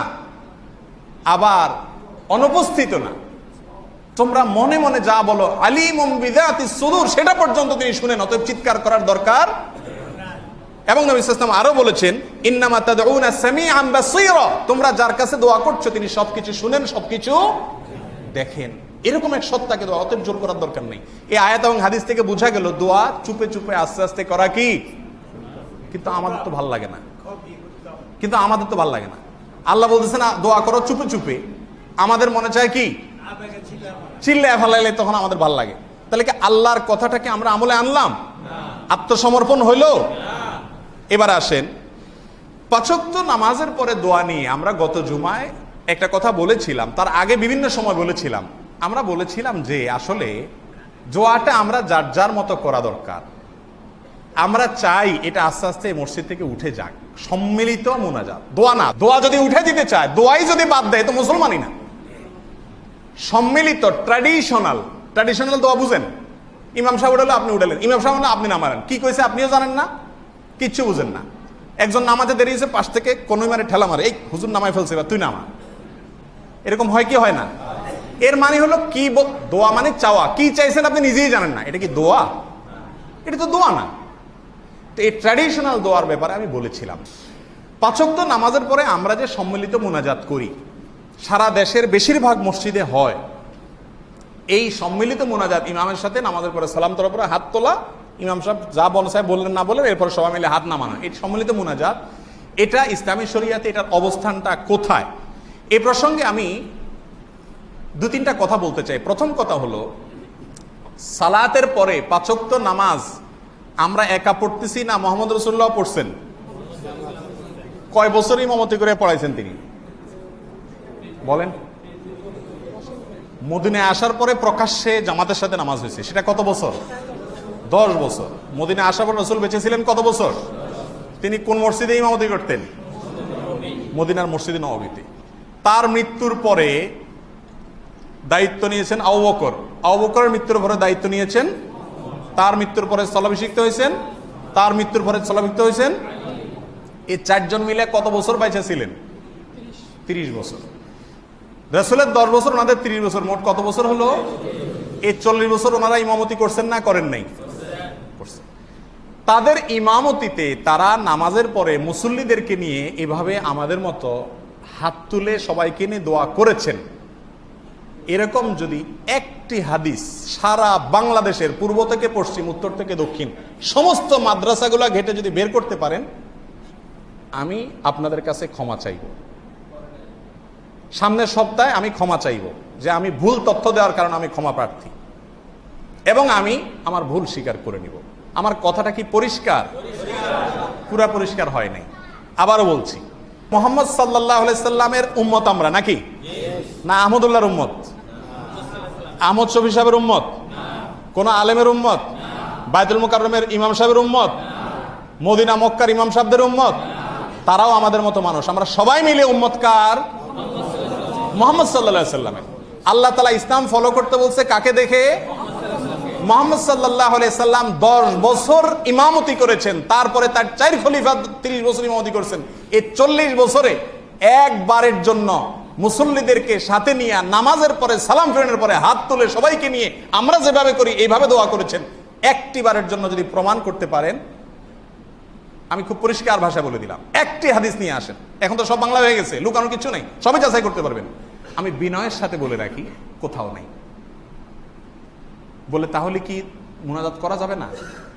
[SPEAKER 1] আবার অনুপস্থিত না। তোমরা মনে মনে যা বলো, আলিমুম বিযাতিস সুদূর, সেটা পর্যন্ত তিনি শুনেন, অতএব চিৎকার করার দরকার। এবং নবী সাল্লাল্লাহু আলাইহি ওয়াসাল্লাম আরো বলেছেন, ইন্নামা তাদউনা সামিআন বাসীরা, তোমরা যার কাছে দোয়া করছো তিনি সবকিছু শুনেন, সবকিছু দেখেন। এরকম এক সত্তাকে দোয়া, অতএব জোর করার দরকার নেই। এই আয়াত এবং হাদিস থেকে বোঝা গেল দোয়া চুপে চুপে আস্তে আস্তে করা কি। কিন্তু আমাদের তো ভাল লাগে না, কিন্তু আমাদের তো ভাল লাগে না। আল্লাহ বলতেছেন দোয়া করো চুপে চুপে, আমাদের মনে চায় কি চিল্লায় ফেলাইলে তখন আমাদের ভাল লাগে। তাহলে কি আল্লাহর কথাটাকে আমরা আমলে আনলাম? আত্মসমর্পণ হইল? এবার আসেন পাঁচ ওয়াক্ত নামাজের পরে দোয়া নিয়ে আমরা গত জুমায় একটা কথা বলেছিলাম, তার আগে বিভিন্ন সময় বলেছিলাম। আমরা বলেছিলাম যে আসলে দোয়াটা আমরা যার যার মতো করা দরকার। আমরা চাই এটা আস্তে আস্তে মসজিদ থেকে উঠে যাক, সম্মিলিত মুনাজাত। দোয়া না, দোয়া যদি উঠে দিতে চায়, দোয়াই যদি বাদ দেয় তো মুসলমানই না। সম্মিলিত ট্র্যাডিশনাল দোয়া বুঝেন? ইমাম সাহেব উঠালো আপনি উঠালেন, ইমাম সাহেব না আপনি নামালেন, কি কইছে আপনিও জানেন না, কিচ্ছু বুঝেন না। একজন নামাজে দেরি হয়েছে, পাশ থেকে কোনোই মারে ঠেলা মারে, এই হুজুর নামাই ফেলছে এবার তুই নামা। এরকম হয় কি হয় না? এর মানে হলো কি? দোয়া মানে চাওয়া, কি চাইছেন আপনি নিজেই জানেন না, এটা কি দোয়া? এটা তো দোয়া না। তো এই ট্র্যাডিশনাল দোয়ার ব্যাপারে আমি বলেছিলাম। পাঁচ ওয়াক্ত নামাজের পরে আমরা যে সম্মিলিত মুনাজাত করি, সারা দেশের বেশিরভাগ মসজিদে হয়। এই সম্মিলিত মুনাজাত ইমামের সাথে নামাজের পরে সালাম তোলার পরে হাত তোলা, ইমাম সাহেব যা বললেন না বললেন, এরপর সবাই মিলে হাত নামানো, এই সম্মিলিত মুনাজাত। এটা ইসলামী শরিয়াতে এটার অবস্থানটা কোথায়? এই প্রসঙ্গে আমি দু তিনটা কথা বলতে চাই। প্রথম কথা হলো, সালাতের পরে পাঁচ ওয়াক্ত নামাজ আমরা একা পড়তেছি না মুহাম্মদ রাসূলুল্লাহ পড়ছেন? কয় বছর ইমামতি করে পড়াইছেন তিনি বলেন? মদিনায় আসার পরে প্রকাশ্যে জামাতের সাথে নামাজ হয়েছে, সেটা কত বছর? 10 বছর। মদিনায় আসার পর রাসূল বেঁচে ছিলেন কত বছর? তিনি কোন মসজিদে ইমামতি করতেন? মদিনার মসজিদে নববীতে। তার মৃত্যুর পরে দায়িত্ব নিয়েছেন আবু বকর, আবু বকরের মৃত্যুর পরে দায়িত্ব নিয়েছেন, তার মৃত্যুর পরে স্থলাভিষিক্ত হয়েছেন, তার মৃত্যুর পরে স্থলাভিষিক্ত হয়েছেন। এই চারজন মিলে কত বছর বাইচা ছিলেন? 30 বছর। রাসূলের 10 বছর, ওনাদের 30 বছর, মোট কত বছর হলো? এই 40 বছর ওনারা ইমামতি করছেন না করেন নাই? করছেন। তাদের ইমামতিতে তারা নামাজের পরে মুসল্লিদেরকে নিয়ে এভাবে আমাদের মতো হাত তুলে সবাইকে নিয়ে দোয়া করেছেন। এরকম যদি একটি হাদিস সারা বাংলাদেশের পূর্ব থেকে পশ্চিম, উত্তর থেকে দক্ষিণ সমস্ত মাদ্রাসাগুলো ঘেটে যদি বের করতে পারেন, আমি আপনাদের কাছে ক্ষমা চাইব। সামনের সপ্তাহে আমি ক্ষমা চাইব যে আমি ভুল তথ্য দেওয়ার কারণে আমি ক্ষমা প্রার্থী, এবং আমি আমার ভুল স্বীকার করে নিব। আমার কথাটা কি পরিষ্কার? পুরা পরিষ্কার হয় নাই। আবারও বলছি, মুহাম্মদ সাল্লাল্লাহু আলাইহি সাল্লামের উম্মত আমরা নাকি? না আহমদুল্লাহর উম্মত, আহমদ শফি সাহেবের উম্মত, কোন আলেমের উম্মত, বাইতুল মুকাররমের ইমাম সাহেবের উম্মত, মদিনা মক্কার ইমাম সাহেবদের উম্মত? তারাও আমাদের মতো মানুষ। আমরা সবাই মিলে উম্মত কার? মুহাম্মদ সাল্লাল্লাহু আলাইহি সাল্লামের। আল্লাহ তাআলা ইসলাম ফলো করতে বলছে কাকে দেখে? মুহাম্মদ সাল্লাল্লাহু আলাইহি সাল্লাম 10 বছর ইমামতি করেছেন, তারপরে তার 4 খলিফা 30 বছর ইমামতি করেছেন। এই 40 বছরে একবারের জন্য মুসল্লিদেরকে সাথে নিয়ে নামাজের পরে সালাম ফেরানোর পরে হাত তুলে সবাইকে নিয়ে আমরা যেভাবে করি এইভাবে দোয়া করেছেন। একটি বারের জন্য যদি প্রমাণ করতে পারেন, আমি খুব পরিষ্কার ভাষা বলে দিলাম, একটি হাদিস নিয়ে আসেন। এখন তো সব বাংলা হয়ে গেছে, লুকানোর কিছু নেই, সবই যাচাই করতে পারবেন। আমি বিনয়ের সাথে বলে রাখি, কোথাও নাই। বলে তাহলে কি মুনাজাত করা যাবে না?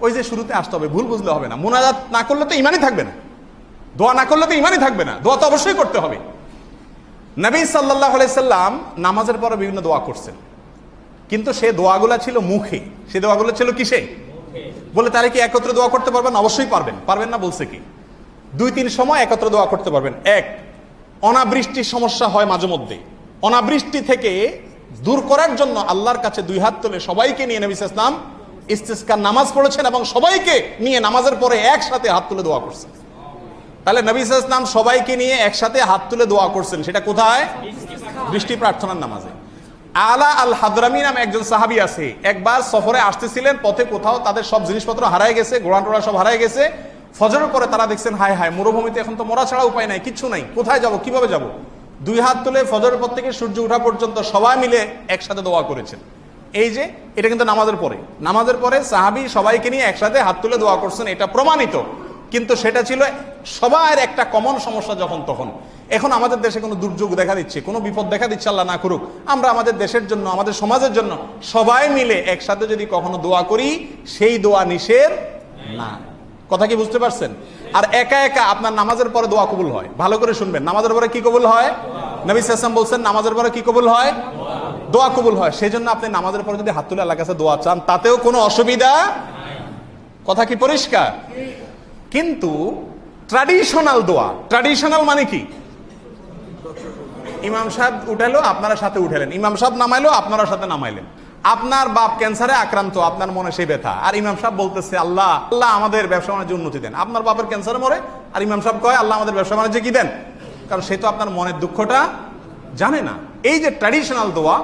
[SPEAKER 1] ওই যে শুরুতে আসতে হবে, ভুল বুঝলে হবে না। মুনাজাত না করলে তো ইমানই থাকবে না, দোয়া না করলে তো ইমানই থাকবে না, দোয়া তো অবশ্যই করতে হবে। নবী সাল্লাল্লাহু আলাইহি সাল্লাম নামাজের পরে বিভিন্ন দোয়া করছেন, কিন্তু সে দোয়াগুলা ছিল মুখে। সে দোয়াগুলো ছিল কিসে? বলে তাহলে কি একত্রে দোয়া করতে পারবেন? অবশ্যই পারবেন। পারবেন না বলছে কি? 2-3 সময় একত্রে দোয়া করতে পারবেন। এক, অনাবৃষ্টির সমস্যা হয় মাঝে মধ্যে, অনাবৃষ্টি থেকে দূর করার জন্য আল্লাহর কাছে 2 হাত তুলে সবাইকে নিয়ে নবী সাল্লাল্লাহু আলাইহি ওয়াসাল্লাম ইস্তিসকার নামাজ পড়েছেন এবং সবাইকে নিয়ে নামাজের পরে একসাথে হাত তুলে দোয়া করছেন। তাহলে নবী সাল্লাল্লাহু আলাইহি ওয়াসাল্লাম সবাইকে নিয়ে একসাথে হাত তুলে দোয়া করছেন, সেটা কোথায়? বৃষ্টি প্রার্থনার নামাজে। আলা আল হাদরামি নামে একজন সাহাবী আছে, একবার সফরে আসতেছিলেন, পথে কোথাও তাদের সব জিনিসপত্র হারায় গেছে, ঘোড়া টোড়া সব হারায় গেছে। ফজরের পরে তারা দেখছেন হায় হায়, মরুভূমিতে এখন তো মরা ছাড়া উপায় নাই, কিচ্ছু নাই, কোথায় যাব, কিভাবে যাব? 2 হাত তুলে ফজরের পর থেকে সূর্য ওঠা পর্যন্ত সবাই মিলে একসাথে দোয়া করেছেন। এই যে এটা কিন্তু নামাজের পরে, নামাজের পরে সাহাবী সবাইকে নিয়ে একসাথে হাত তুলে দোয়া করছেন, এটা প্রমাণিত। কিন্তু সেটা ছিল সবার একটা কমন সমস্যা যখন তখন। এখন আমাদের দেশে কোনো দুর্যোগ দেখা দিচ্ছে, কোনো বিপদ দেখা দিচ্ছে, আল্লাহ না করুক, আমরা আমাদের দেশের জন্য, আমাদের সমাজের জন্য সবাই মিলে একসাথে যদি কখনো দোয়া করি, সেই দোয়া নিষেধ না। কথা কি বুঝতে পারছেন? আর একা একা আপনার নামাজের পরে দোয়া কবুল হয়। ভালো করে শুনবেন, নামাজের পরে কি কবুল হয়? নবী সাল্লাল্লাহু আলাইহি ওয়াসাল্লাম বলছেন নামাজের পরে কি কবুল হয়? দোয়া কবুল হয়। সেই জন্য আপনি নামাজের পরে যদি হাত তুলে আল্লাহর কাছে দোয়া চান, তাতেও কোনো অসুবিধা। কথা কি পরিষ্কার? কিন্তু ট্র্যাডিশনাল দোয়া, ট্র্যাডিশনাল মানে কি? ইমাম সাহেব উঠালো, আপনারা সাথে উঠালেন, ইমাম সাহেব নামাইলো, আপনারা সাথে নামাইলেন। আপনার বাপ ক্যান্সারে আক্রান্ত, আপনার মনে সেই ব্যথা, আর ইমাম সাহেব বলতেছে আল্লাহ আল্লাহ আমাদের ব্যবসা বাণিজ্য উন্নতি দেন। আপনার বাপের ক্যান্সারে মরে, আর ইমাম সাহেব কয় আল্লাহ আমাদের ব্যবসা বাণিজ্য কি দেন? কারণ সে তো আপনার মনের দুঃখটা জানে না। এই যে ট্র্যাডিশনাল দোয়া,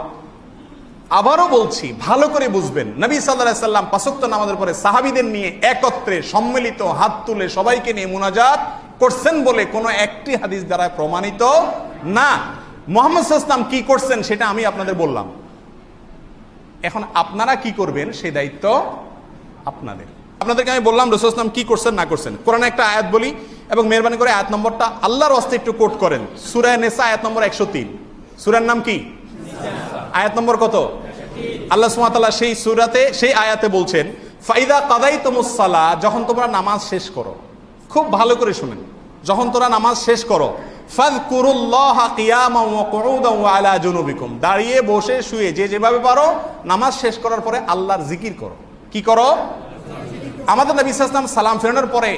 [SPEAKER 1] আবারও বলছি ভালো করে বুঝবেন, নবী সাল্লাল্লাহু আলাইহি সাল্লাম 5 ওয়াক্ত নামাজের পরে সাহাবীদের নিয়ে একত্রে সম্মিলিত হাত তুলে সবাইকে নিয়ে মুনাজাত করছেন বলে কোনো একটি হাদিস দ্বারা প্রমাণিত না। মুহাম্মদ সাল্লাল্লাহু আলাইহি ওয়াসাল্লাম কি করছেন সেটা আমি আপনাদের বললাম। এখন আপনারা কি করবেন সেই দায়িত্ব আপনাদের। আপনাদেরকে আমি বললাম রাসূল সাল্লাল্লাহু আলাইহি ওয়াসাল্লাম কি করছেন না করছেন। কোরআনে একটা আয়াত বলি এবং মেহেরবানি করে আয়াত নম্বরটা আল্লাহর ওয়াস্তে একটু কোট করেন। সূরা নিসা আয়াত নম্বর 103। সূরার নাম কি? আয়াত নম্বর কত? আল্লাহ সুবহানাহু ওয়া তাআলা সেই সূরাতে সেই আয়াতে বলছেন ফাইদা কাদাইতুমুস সালাহ, যখন তোমরা নামাজ শেষ করো, খুব ভালো করে শুনেন, যখন তোমরা নামাজ শেষ করো, ফাযকুরুল্লাহা কিয়ামান ওয়া কুউদান ওয়া আলা জুনুবিকুম, দাঁড়িয়ে বসে শুয়ে যে যেভাবে পারো নামাজ শেষ করার পরে আল্লাহর জিকির করো। কি করো? আমাদের নবী সাল্লাল্লাহু আলাইহি ওয়াসাল্লাম সালাম ফেরানোর পরে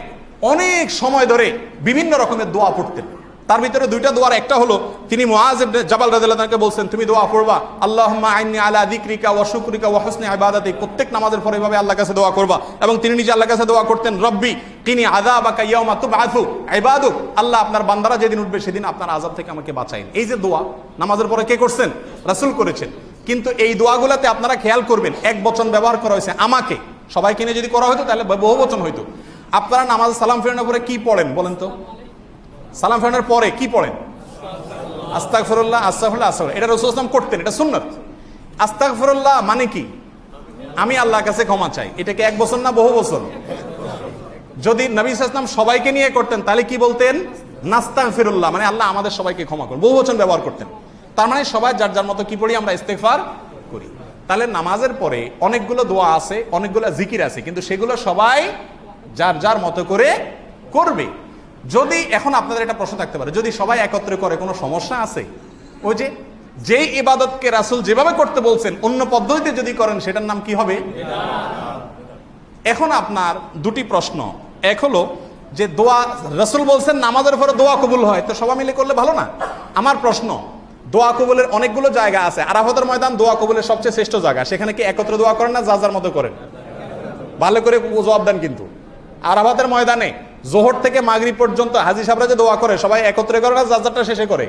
[SPEAKER 1] অনেক সময় ধরে বিভিন্ন রকমের দোয়া পড়তেন। তার ভিতরে 2টা দোয়ার একটা হলো, তিনি মুআজ ইবনে জাবাল রাদিয়াল্লাহু আনহুকে বলছেন তুমি দোয়া পড়বা আল্লাহুম্মা আইন্নি আলা যিকরিকা ওয়া শুকরিকা ওয়া হুসনি ইবাদাতিক। প্রত্যেক নামাজের পরে এভাবে আল্লাহর কাছে দোয়া করবা। এবং তিনি নিজে আল্লাহর কাছে দোয়া করতেন রব্বি কিনি আযাবাকা ইয়াওমা তুবআসু ইবাদুক, আল্লাহ আপনার বান্দারা যেদিন উঠবে সেদিন আপনার আযাব থেকে আমাকে বাঁচাইন। এই যে দোয়া নামাজের পরে কে করছেন? রাসূল করেছেন। কিন্তু এই দোয়াগুলোতে আপনারা খেয়াল করবেন এক বচন ব্যবহার করা হয়েছে, আমাকে। সবাইকে নিয়ে যদি করা হতো তাহলে বহু বচন হইতো। আপনারা নামাজ সালাম ফেরানোর পরে কি পড়েন বলেন তো? সালাম ফেরানোর পরে কি পড়েন? আস্তাগফিরুল্লাহ, আস্তাগফিরুল্লাহ, আস্তাগফিরুল্লাহ। এটা রাসূল সাল্লাল্লাহু আলাইহি ওয়াসাল্লাম করতেন, এটা সুন্নাত। আস্তাগফিরুল্লাহ মানে কি? আমি আল্লাহর কাছে ক্ষমা চাই। এটা কি এক বছর না বহু বছর? যদি নবী সাল্লাল্লাহু আলাইহি ওয়াসাল্লাম সবাইকে নিয়ে করতেন তাহলে কি বলতেন? নাস্তাগফিরুল্লাহ, মানে আল্লাহ আমাদের সবাইকে ক্ষমা করুন। বহু বচন ব্যবহার করতেন। তার মানে সবাই যার যার মতো কি পড়ি? আমরা ইস্তেগফার করি। তাহলে নামাজের পরে অনেকগুলো দোয়া আছে, অনেকগুলো জিকির আছে, কিন্তু সেগুলো সবাই যার যার মতো করে করবে। যদি এখন আপনাদের একটা প্রশ্ন থাকতে পারে, যদি সবাই একত্রে করে কোনো সমস্যা আছে? ওই যে ইবাদতকে রাসূল যেভাবে করতে বলছেন অন্য পদ্ধতিতে যদি করেন সেটার নাম কি হবে? এখন আপনার দুটি প্রশ্ন। এক হলো যে দোয়া রাসূল বলছেন নামাজের পরে দোয়া কবুল হয়, তো সবাই মিলে করলে ভালো না? আমার প্রশ্ন, দোয়া কবুলের অনেকগুলো জায়গা আছে, আরাফাতের ময়দান দোয়া কবুলের সবচেয়ে শ্রেষ্ঠ জায়গা, সেখানে কি একত্রে দোয়া করেন না যার যার মতো করেন? ভালো করে জবাব দেন। কিন্তু আরাফাতের ময়দানে জোহর থেকে মাগরিব পর্যন্ত হাজী সাহেবরা যে দোয়া করে সবাই একত্রে করে না যার যারটা শেষে করে?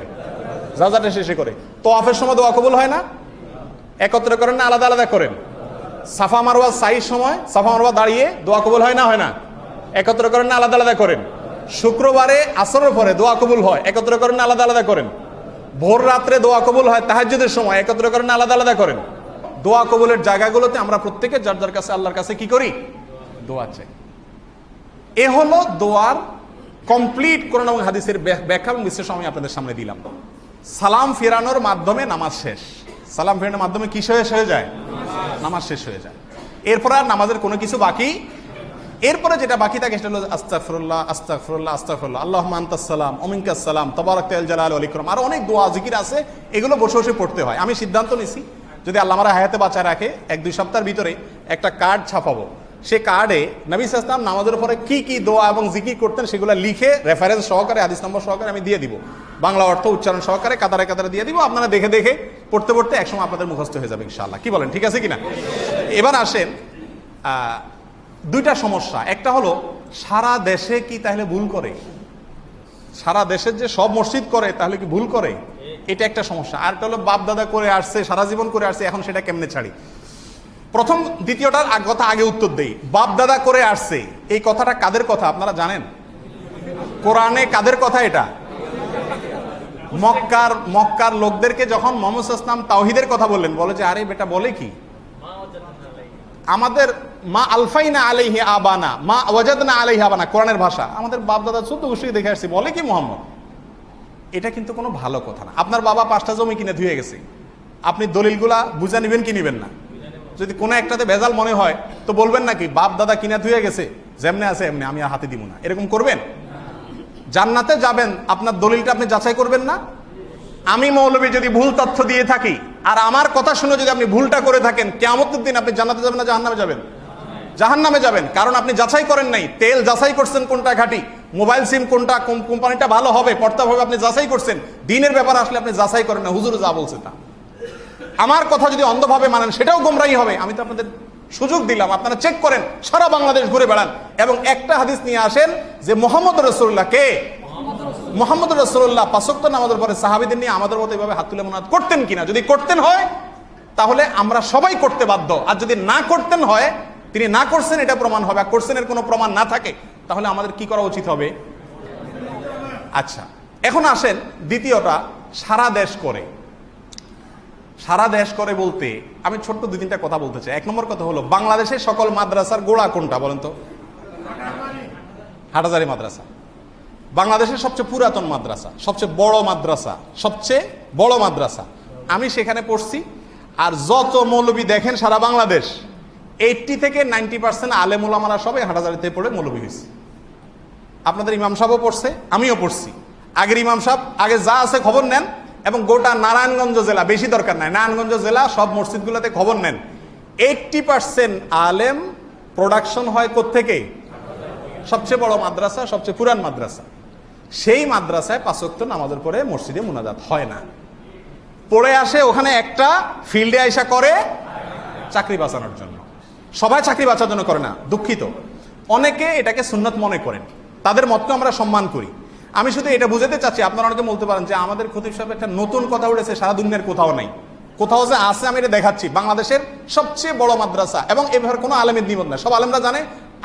[SPEAKER 1] যার যারটা শেষে করে। তোয়াফের সময় দোয়া কবুল হয় না? একত্রে করেন না আলাদা আলাদা করেন? সাফা মারওয়া সাইর সময় সাফা মারওয়া দাঁড়িয়ে দোয়া কবুল হয় না হয় না? একত্র করেন না আলাদা আলাদা করেন? শুক্রবারে আসরের পরে দোয়া কবুল হয়, একত্র করেন না আলাদা আলাদা করেন? ভোর রাত্রে দোয়া কবুল হয় তাহাজ্জুদের সময়, একত্র করেন না আলাদা আলাদা করেন? দোয়া কবুলের জায়গাগুলোতে আমরা প্রত্যেকে যার যার কাছে আল্লাহর কাছে কি করি? দোয়া চাই। এ হলো দোয়ার কমপ্লিট কোরআন এবং হাদিসের ব্যাখ্যা এবং বিশ্লেষণ আমি আপনাদের সামনে দিলাম। সালাম ফেরানোর মাধ্যমে নামাজ শেষ। সালাম ফেরানোর মাধ্যমে কি শেষ হয়ে যায়? নামাজ শেষ হয়ে যায়। এরপর আর নামাজের কোনো কিছু বাকি, এরপরে যেটা বাকি থাকে সেটা হলো আস্তাগফিরুল্লাহ আস্তাগফিরুল্লাহ আস্তাগফিরুল্লাহ, আল্লাহুম্মা আনতাস সালাম ওয়া মিনকাস সালাম তাবারাকতা আল জালাল ওয়াল ইকরাম। আর অনেক দোয়া জিকির আছে, এগুলো বসে বসে পড়তে হয়। আমি সিদ্ধান্ত নিছি যদি আল্লাহ আমার হায়াতে বাঁচায় রাখে 1-2 সপ্তাহের ভিতরে একটা কার্ড ছাপাবো। সে কার্ডে নবী সাল্লাল্লাহু আলাইহি ওয়াসাল্লাম নামাজের পরে কি কি দোয়া এবং জিকির করতেন সেগুলো লিখে রেফারেন্স সহকারে হাদিস নম্বর সহকারে আমি দিয়ে দিব, বাংলা অর্থ উচ্চারণ সহকারে কাতারে কাতারে দিয়ে দিব। আপনারা দেখে দেখে পড়তে পড়তে একসময় আপনাদের মুখস্থ হয়ে যাবে ইনশাআল্লাহ। কি বলেন, ঠিক আছে কিনা? এবার আসেন, দুইটা সমস্যা। একটা হলো সারা দেশে কি তাহলে ভুল করে? সারা দেশের যে সব মসজিদ করে তাহলে কি ভুল করে? এটা একটা সমস্যা। আর একটা হলো বাপ দাদা করে আসছে, সারা জীবন করে আসছে, এখন সেটা কেমনে ছাড়ি? প্রথম দ্বিতীয়টার কথা আগে উত্তর দেই। বাপ দাদা করে আসছে এই কথাটা কাদের কথা আপনারা জানেন? কোরআনে কাদের কথা এটা? মক্কার লোকদেরকে যখন মুহাম্মদ সাল্লাল্লাহু আলাইহি ওয়াসাল্লাম তাওহীদের কথা বললেন, বলে যে আরে বেটা বলে কি, আমাদের মা আলফাইনা আলাইহি আবানা মা ওয়াজাদনা আলাইহি আবানা, কোরআনের ভাষা, আমাদের বাপ দাদা 14 গোষ্ঠী দেখে আসছি, বলে কি মুহাম্মদ? এটা কিন্তু কোনো ভালো কথা না। আপনার বাবা 5টা জমি কিনে ধুয়ে গেছে, আপনি দলিলগুলা বুঝে নেবেন কি নেবেন না? যদি কোনো একটাতে ভেজাল মনে হয় তো বলবেন নাকি বাপ দাদা কিনে ধুয়ে গেছে যেমনে আছে এমনি আমি আর হাতে দিব না, এরকম করবেন? জান্নাতে যাবেন আপনার দলিলটা আপনি যাচাই করবেন না? আমি মৌলবী যদি ভুল তথ্য দিয়ে থাকি আর আমার কথা শুনে যদি আপনি ভুলটা করে থাকেন, কিয়ামতের দিন আপনি জান্নাতে যাবেন না জাহান্নামে যাবেন? জাহান্নামে যাবেন, কারণ আপনি যাচাই করেন নাই। তেল যাচাই করছেন কোনটা ঘাটি, মোবাইল সিম কোনটা কোম্পানিটা ভালো হবে পর্তাভাবে আপনি যাচাই করছেন। দিনের ব্যাপার আসলে আপনি যাচাই করেন না, হুজুর যা বলছে তা। আমার কথা যদি অন্ধভাবে মানেন সেটাও গোমরাহি হবে। আমি তো আপনাদের সুযোগ দিলাম, আপনারা চেক করেন, সারা বাংলাদেশ ঘুরে বেড়ান এবং একটা হাদিস নিয়ে আসেন যে মুহাম্মদ রাসূলুল্লাহ কে? মুহাম্মদ রাসূলুল্লাহ 5 ওয়াক্ত নামাজের পরে সাহাবীদের নিয়ে আমাদের মতো এইভাবে হাত তুলে মুনাজাত করতেন কিনা? যদি করতেন হয় তাহলে আমরা সবাই করতে বাধ্য, আর যদি না করতেন হয়, তিনি না করছেন এটা প্রমাণ হবে, আর করছেন এর কোনো প্রমাণ না থাকে, তাহলে আমাদের কি করা উচিত হবে? আচ্ছা, এখন আসেন দ্বিতীয়টা, সারা দেশ করে। সারা দেশ করে বলতে আমি ছোট্ট 2-3টা কথা বলতে চাই। 1 নম্বর কথা হলো, বাংলাদেশের সকল মাদ্রাসার গোড়া কোনটা বলেন তো? হাটহাজারী মাদ্রাসা বাংলাদেশের সবচেয়ে পুরাতন মাদ্রাসা, সবচেয়ে বড় মাদ্রাসা, সবচেয়ে বড় মাদ্রাসা। আমি সেখানে পড়ছি। আর যত মৌলবী দেখেন সারা বাংলাদেশ, 80 থেকে 90% আলেম ওলামারা সবাই হাটহাজারীতে পড়ে মৌলবী হয়েছে। আপনাদের ইমাম সাহেবও পড়ছে, আমিও পড়ছি। আগের ইমাম সাহেব আগে যা আছে খবর নেন, এবং গোটা নারায়ণগঞ্জ জেলা, বেশি দরকার নাই, নারায়ণগঞ্জ জেলা সব মসজিদগুলোতে খবর নেন। 80% আলেম প্রোডাকশন হয় কোত্থেকে? সবচেয়ে বড় মাদ্রাসা, সবচেয়ে পুরান মাদ্রাসা। সেই মাদ্রাসায় 5 ওয়াক্ত নামাজের পরে মসজিদে মুনাজাত হয় না, পড়ে আসে ওখানে একটা ফিল্ডে আইসা করে চাকরি বাঁচানোর জন্য। সবাই চাকরি বাঁচানোর জন্য করে না, দুঃখিত। অনেকে এটাকে সুন্নাত মনে করেন, তাদের মতকে আমরা সম্মান করি। আমি শুধু এটা বুঝাতে চাচ্ছি, আপনারা অনেকে বলতে পারেন যে আমাদের খতিব সাহেব একটা নতুন কথা উঠেছে, সারা দুনিয়ার কোথাও নাই। কোথাও যে আছে আমি এটা দেখাচ্ছি। বাংলাদেশের সবচেয়ে বড় মাদ্রাসা, এবং এভাবে কোনো আলেমের দ্বিমত নাই, সব আলেমরা জানে,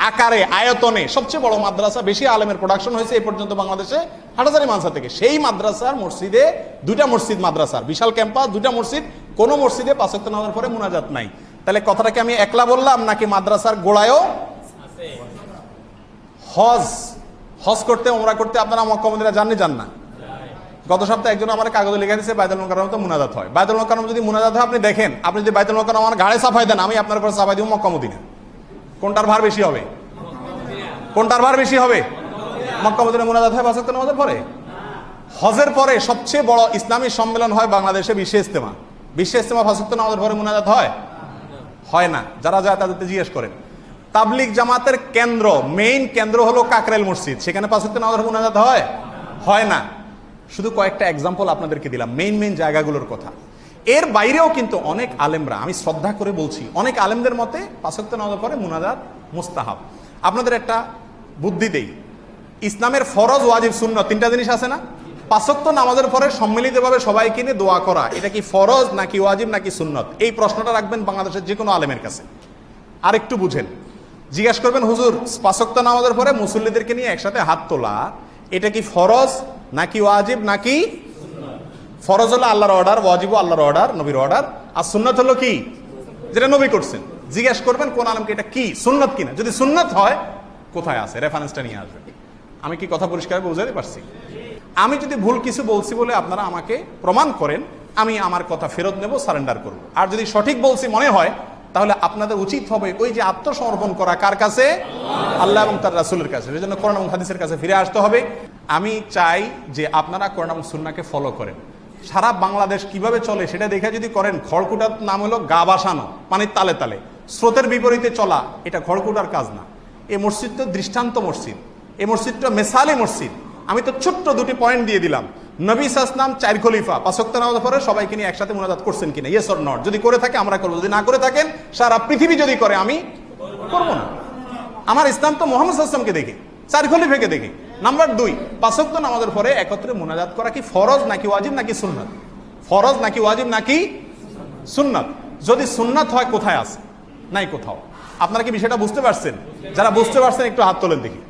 [SPEAKER 1] আকারে আয়তনে সবচেয়ে বড় মাদ্রাসা, বেশি আলেমের প্রোডাকশন হয়েছে এই পর্যন্ত বাংলাদেশে হাটহাজারী মাদ্রাসা থেকে। সেই মাদ্রাসার মসজিদে 2টা মসজিদ, মাদ্রাসার বিশাল ক্যাম্পাস, 2টা মসজিদ, কোনো মসজিদে 5 ওয়াক্ত নামাজের পরে মুনাজাত নাই। তাহলে কথাটাকে আমি একলা বললাম নাকি মাদ্রাসার গোড়ায়ও? হজ করতে, ওমরা করতে আপনারা মক্কা মদিনা জাননি? যান না? গত সপ্তাহে একজন আমার কাগজে লিখে দিয়েছে বাইতুল মুকাররমে মুনাজাত হয়। বাইতুল মুকাররমে যদি মুনাজাত হয় আপনি দেখেন, আপনি যদি বাইতুল মুকাররম আমার ঘাড়ে চাপাই দেন, আমি আপনার উপর চাপাই দিব মক্কা মদিনা। কোনটার ভার বেশি হবে? কোনটার ভার বেশি হবে? মক্কা মদিনা মুনাজাত হয় 5 ওয়াক্ত নামাজের পরে। হজের পরে সবচেয়ে বড় ইসলামী সম্মেলন হয় বাংলাদেশে বিশ্ব ইজতেমা। বিশ্ব ইজতেমা ৫ ওয়াক্ত নামাজের পরে মুনাজাত হয় না। যারা যায় তাদেরকে জিজ্ঞেস করেন। তাবলিগ জামাতের কেন্দ্র, মেইন কেন্দ্র হলো কাকরাইল মসজিদ, সেখানে ৫ ওয়াক্ত নামাজের মুনাজাত হয় না। শুধু কয়েকটা এক্সাম্পল আপনাদেরকে দিলাম মেইন জায়গাগুলোর কথা। এর বাইরেও কিন্তু অনেক আলেমরা, আমি শ্রদ্ধা করে বলছি, অনেক আলেমদের মতে ৫ ওয়াক্ত নামাজের পরে মুনাজাত মুস্তাহাব। আপনাদের একটা বুদ্ধি দেই, ইসলামের ফরজ, ওয়াজিব, সুন্নত 3টা জিনিস আছে না? ৫ ওয়াক্ত নামাজের পরে সম্মিলিতভাবে সবাইকে নিয়ে দোয়া করা, এটা কি ফরজ নাকি ওয়াজিব নাকি সুন্নত? এই প্রশ্নটা রাখবেন বাংলাদেশের যে কোনো আলেমের কাছে। আর একটু বুঝেন, জিজ্ঞেস করবেন, হুজুর ৫ ওয়াক্ত নামাজের পরে মুসল্লিদেরকে নিয়ে একসাথে হাত তোলা, এটা কি ফরজ নাকি ওয়াজিব নাকি? ফরজ হলো আল্লাহর অর্ডার, ওয়াজিব আল্লাহর অর্ডার, নবীর অর্ডার, আর সুন্নত হলো কি? যেটা নবী করছেন। জিজ্ঞেস করবেন কোন আলেমকে এটা কি সুন্নত কিনা। যদি সুন্নত হয় কোথায় আছে, রেফারেন্সটা নিয়ে আসবেন। আমি কি কথা পরিষ্কার বুঝাতে পারছি? আমি যদি ভুল কিছু বলছি বলে আপনারা আমাকে প্রমাণ করেন, আমি আমার কথা ফেরত নেব, সারেন্ডার করব। আর যদি সঠিক বলছি মনে হয়, তাহলে আপনাদের উচিত হবে ওই যে আত্মসমর্পণ করা, কার কাছে? আল্লাহ এবং তার রাসূলের কাছে। সেই জন্য কোরআন এবং হাদিসের কাছে ফিরে আসতে হবে। আমি চাই যে আপনারা কোরআন এবং সুন্নাহকে ফলো করেন। সারা বাংলাদেশ কিভাবে চলে সেটা দেখে যদি করেন, খড়কুটার নাম হলো গা বাসানো, পানির তালে তালে স্রোতের বিপরীতে চলা, এটা খড়কুটার কাজ না। এই মসজিদ তো দৃষ্টান্ত মসজিদ, এই মসজিদটা মেসালি মসজিদ। আমি তো ছোট্ট 2টি পয়েন্ট দিয়ে দিলাম। নবী সাল্লাল্লাহু 4 খলিফা ৫ ওয়াক্ত নামাজের পরে সবাইকে নিয়ে একসাথে মুনাজাত করছেন কিনা, ইয়েস অর নট? যদি করে থাকে আমরা করবো, যদি না করে থাকেন সারা পৃথিবী যদি করে আমি করব না। আমার ইসলাম তো মুহাম্মদ সাল্লাল্লাহু আলাইহি ওয়াসাল্লামকে দেখে, 4 খলিফাকে দেখে। নাম্বার 2, ৫ ওয়াক্ত নামাজের পরে একত্রে মুনাজাত করা কি ফরজ নাকি ওয়াজিব নাকি সুন্নাত? ফরজ নাকি ওয়াজিব নাকি সুন্নাত? যদি সুন্নাত হয় কোথায় আছে? নাই কোথাও। আপনারা কি বিষয়টা বুঝতে পারছেন? যারা বুঝতে পারছেন একটু হাত তোলেন দেখি।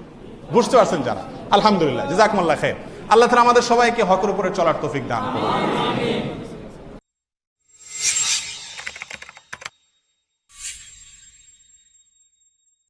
[SPEAKER 1] বুঝতে পারছেন যারা? আলহামদুলিল্লাহ, জাযাকুমুল্লাহ খাইর। আল্লাহ তাআলা আমাদের সবাইকে হকের উপরে চলার তৌফিক দান করুন।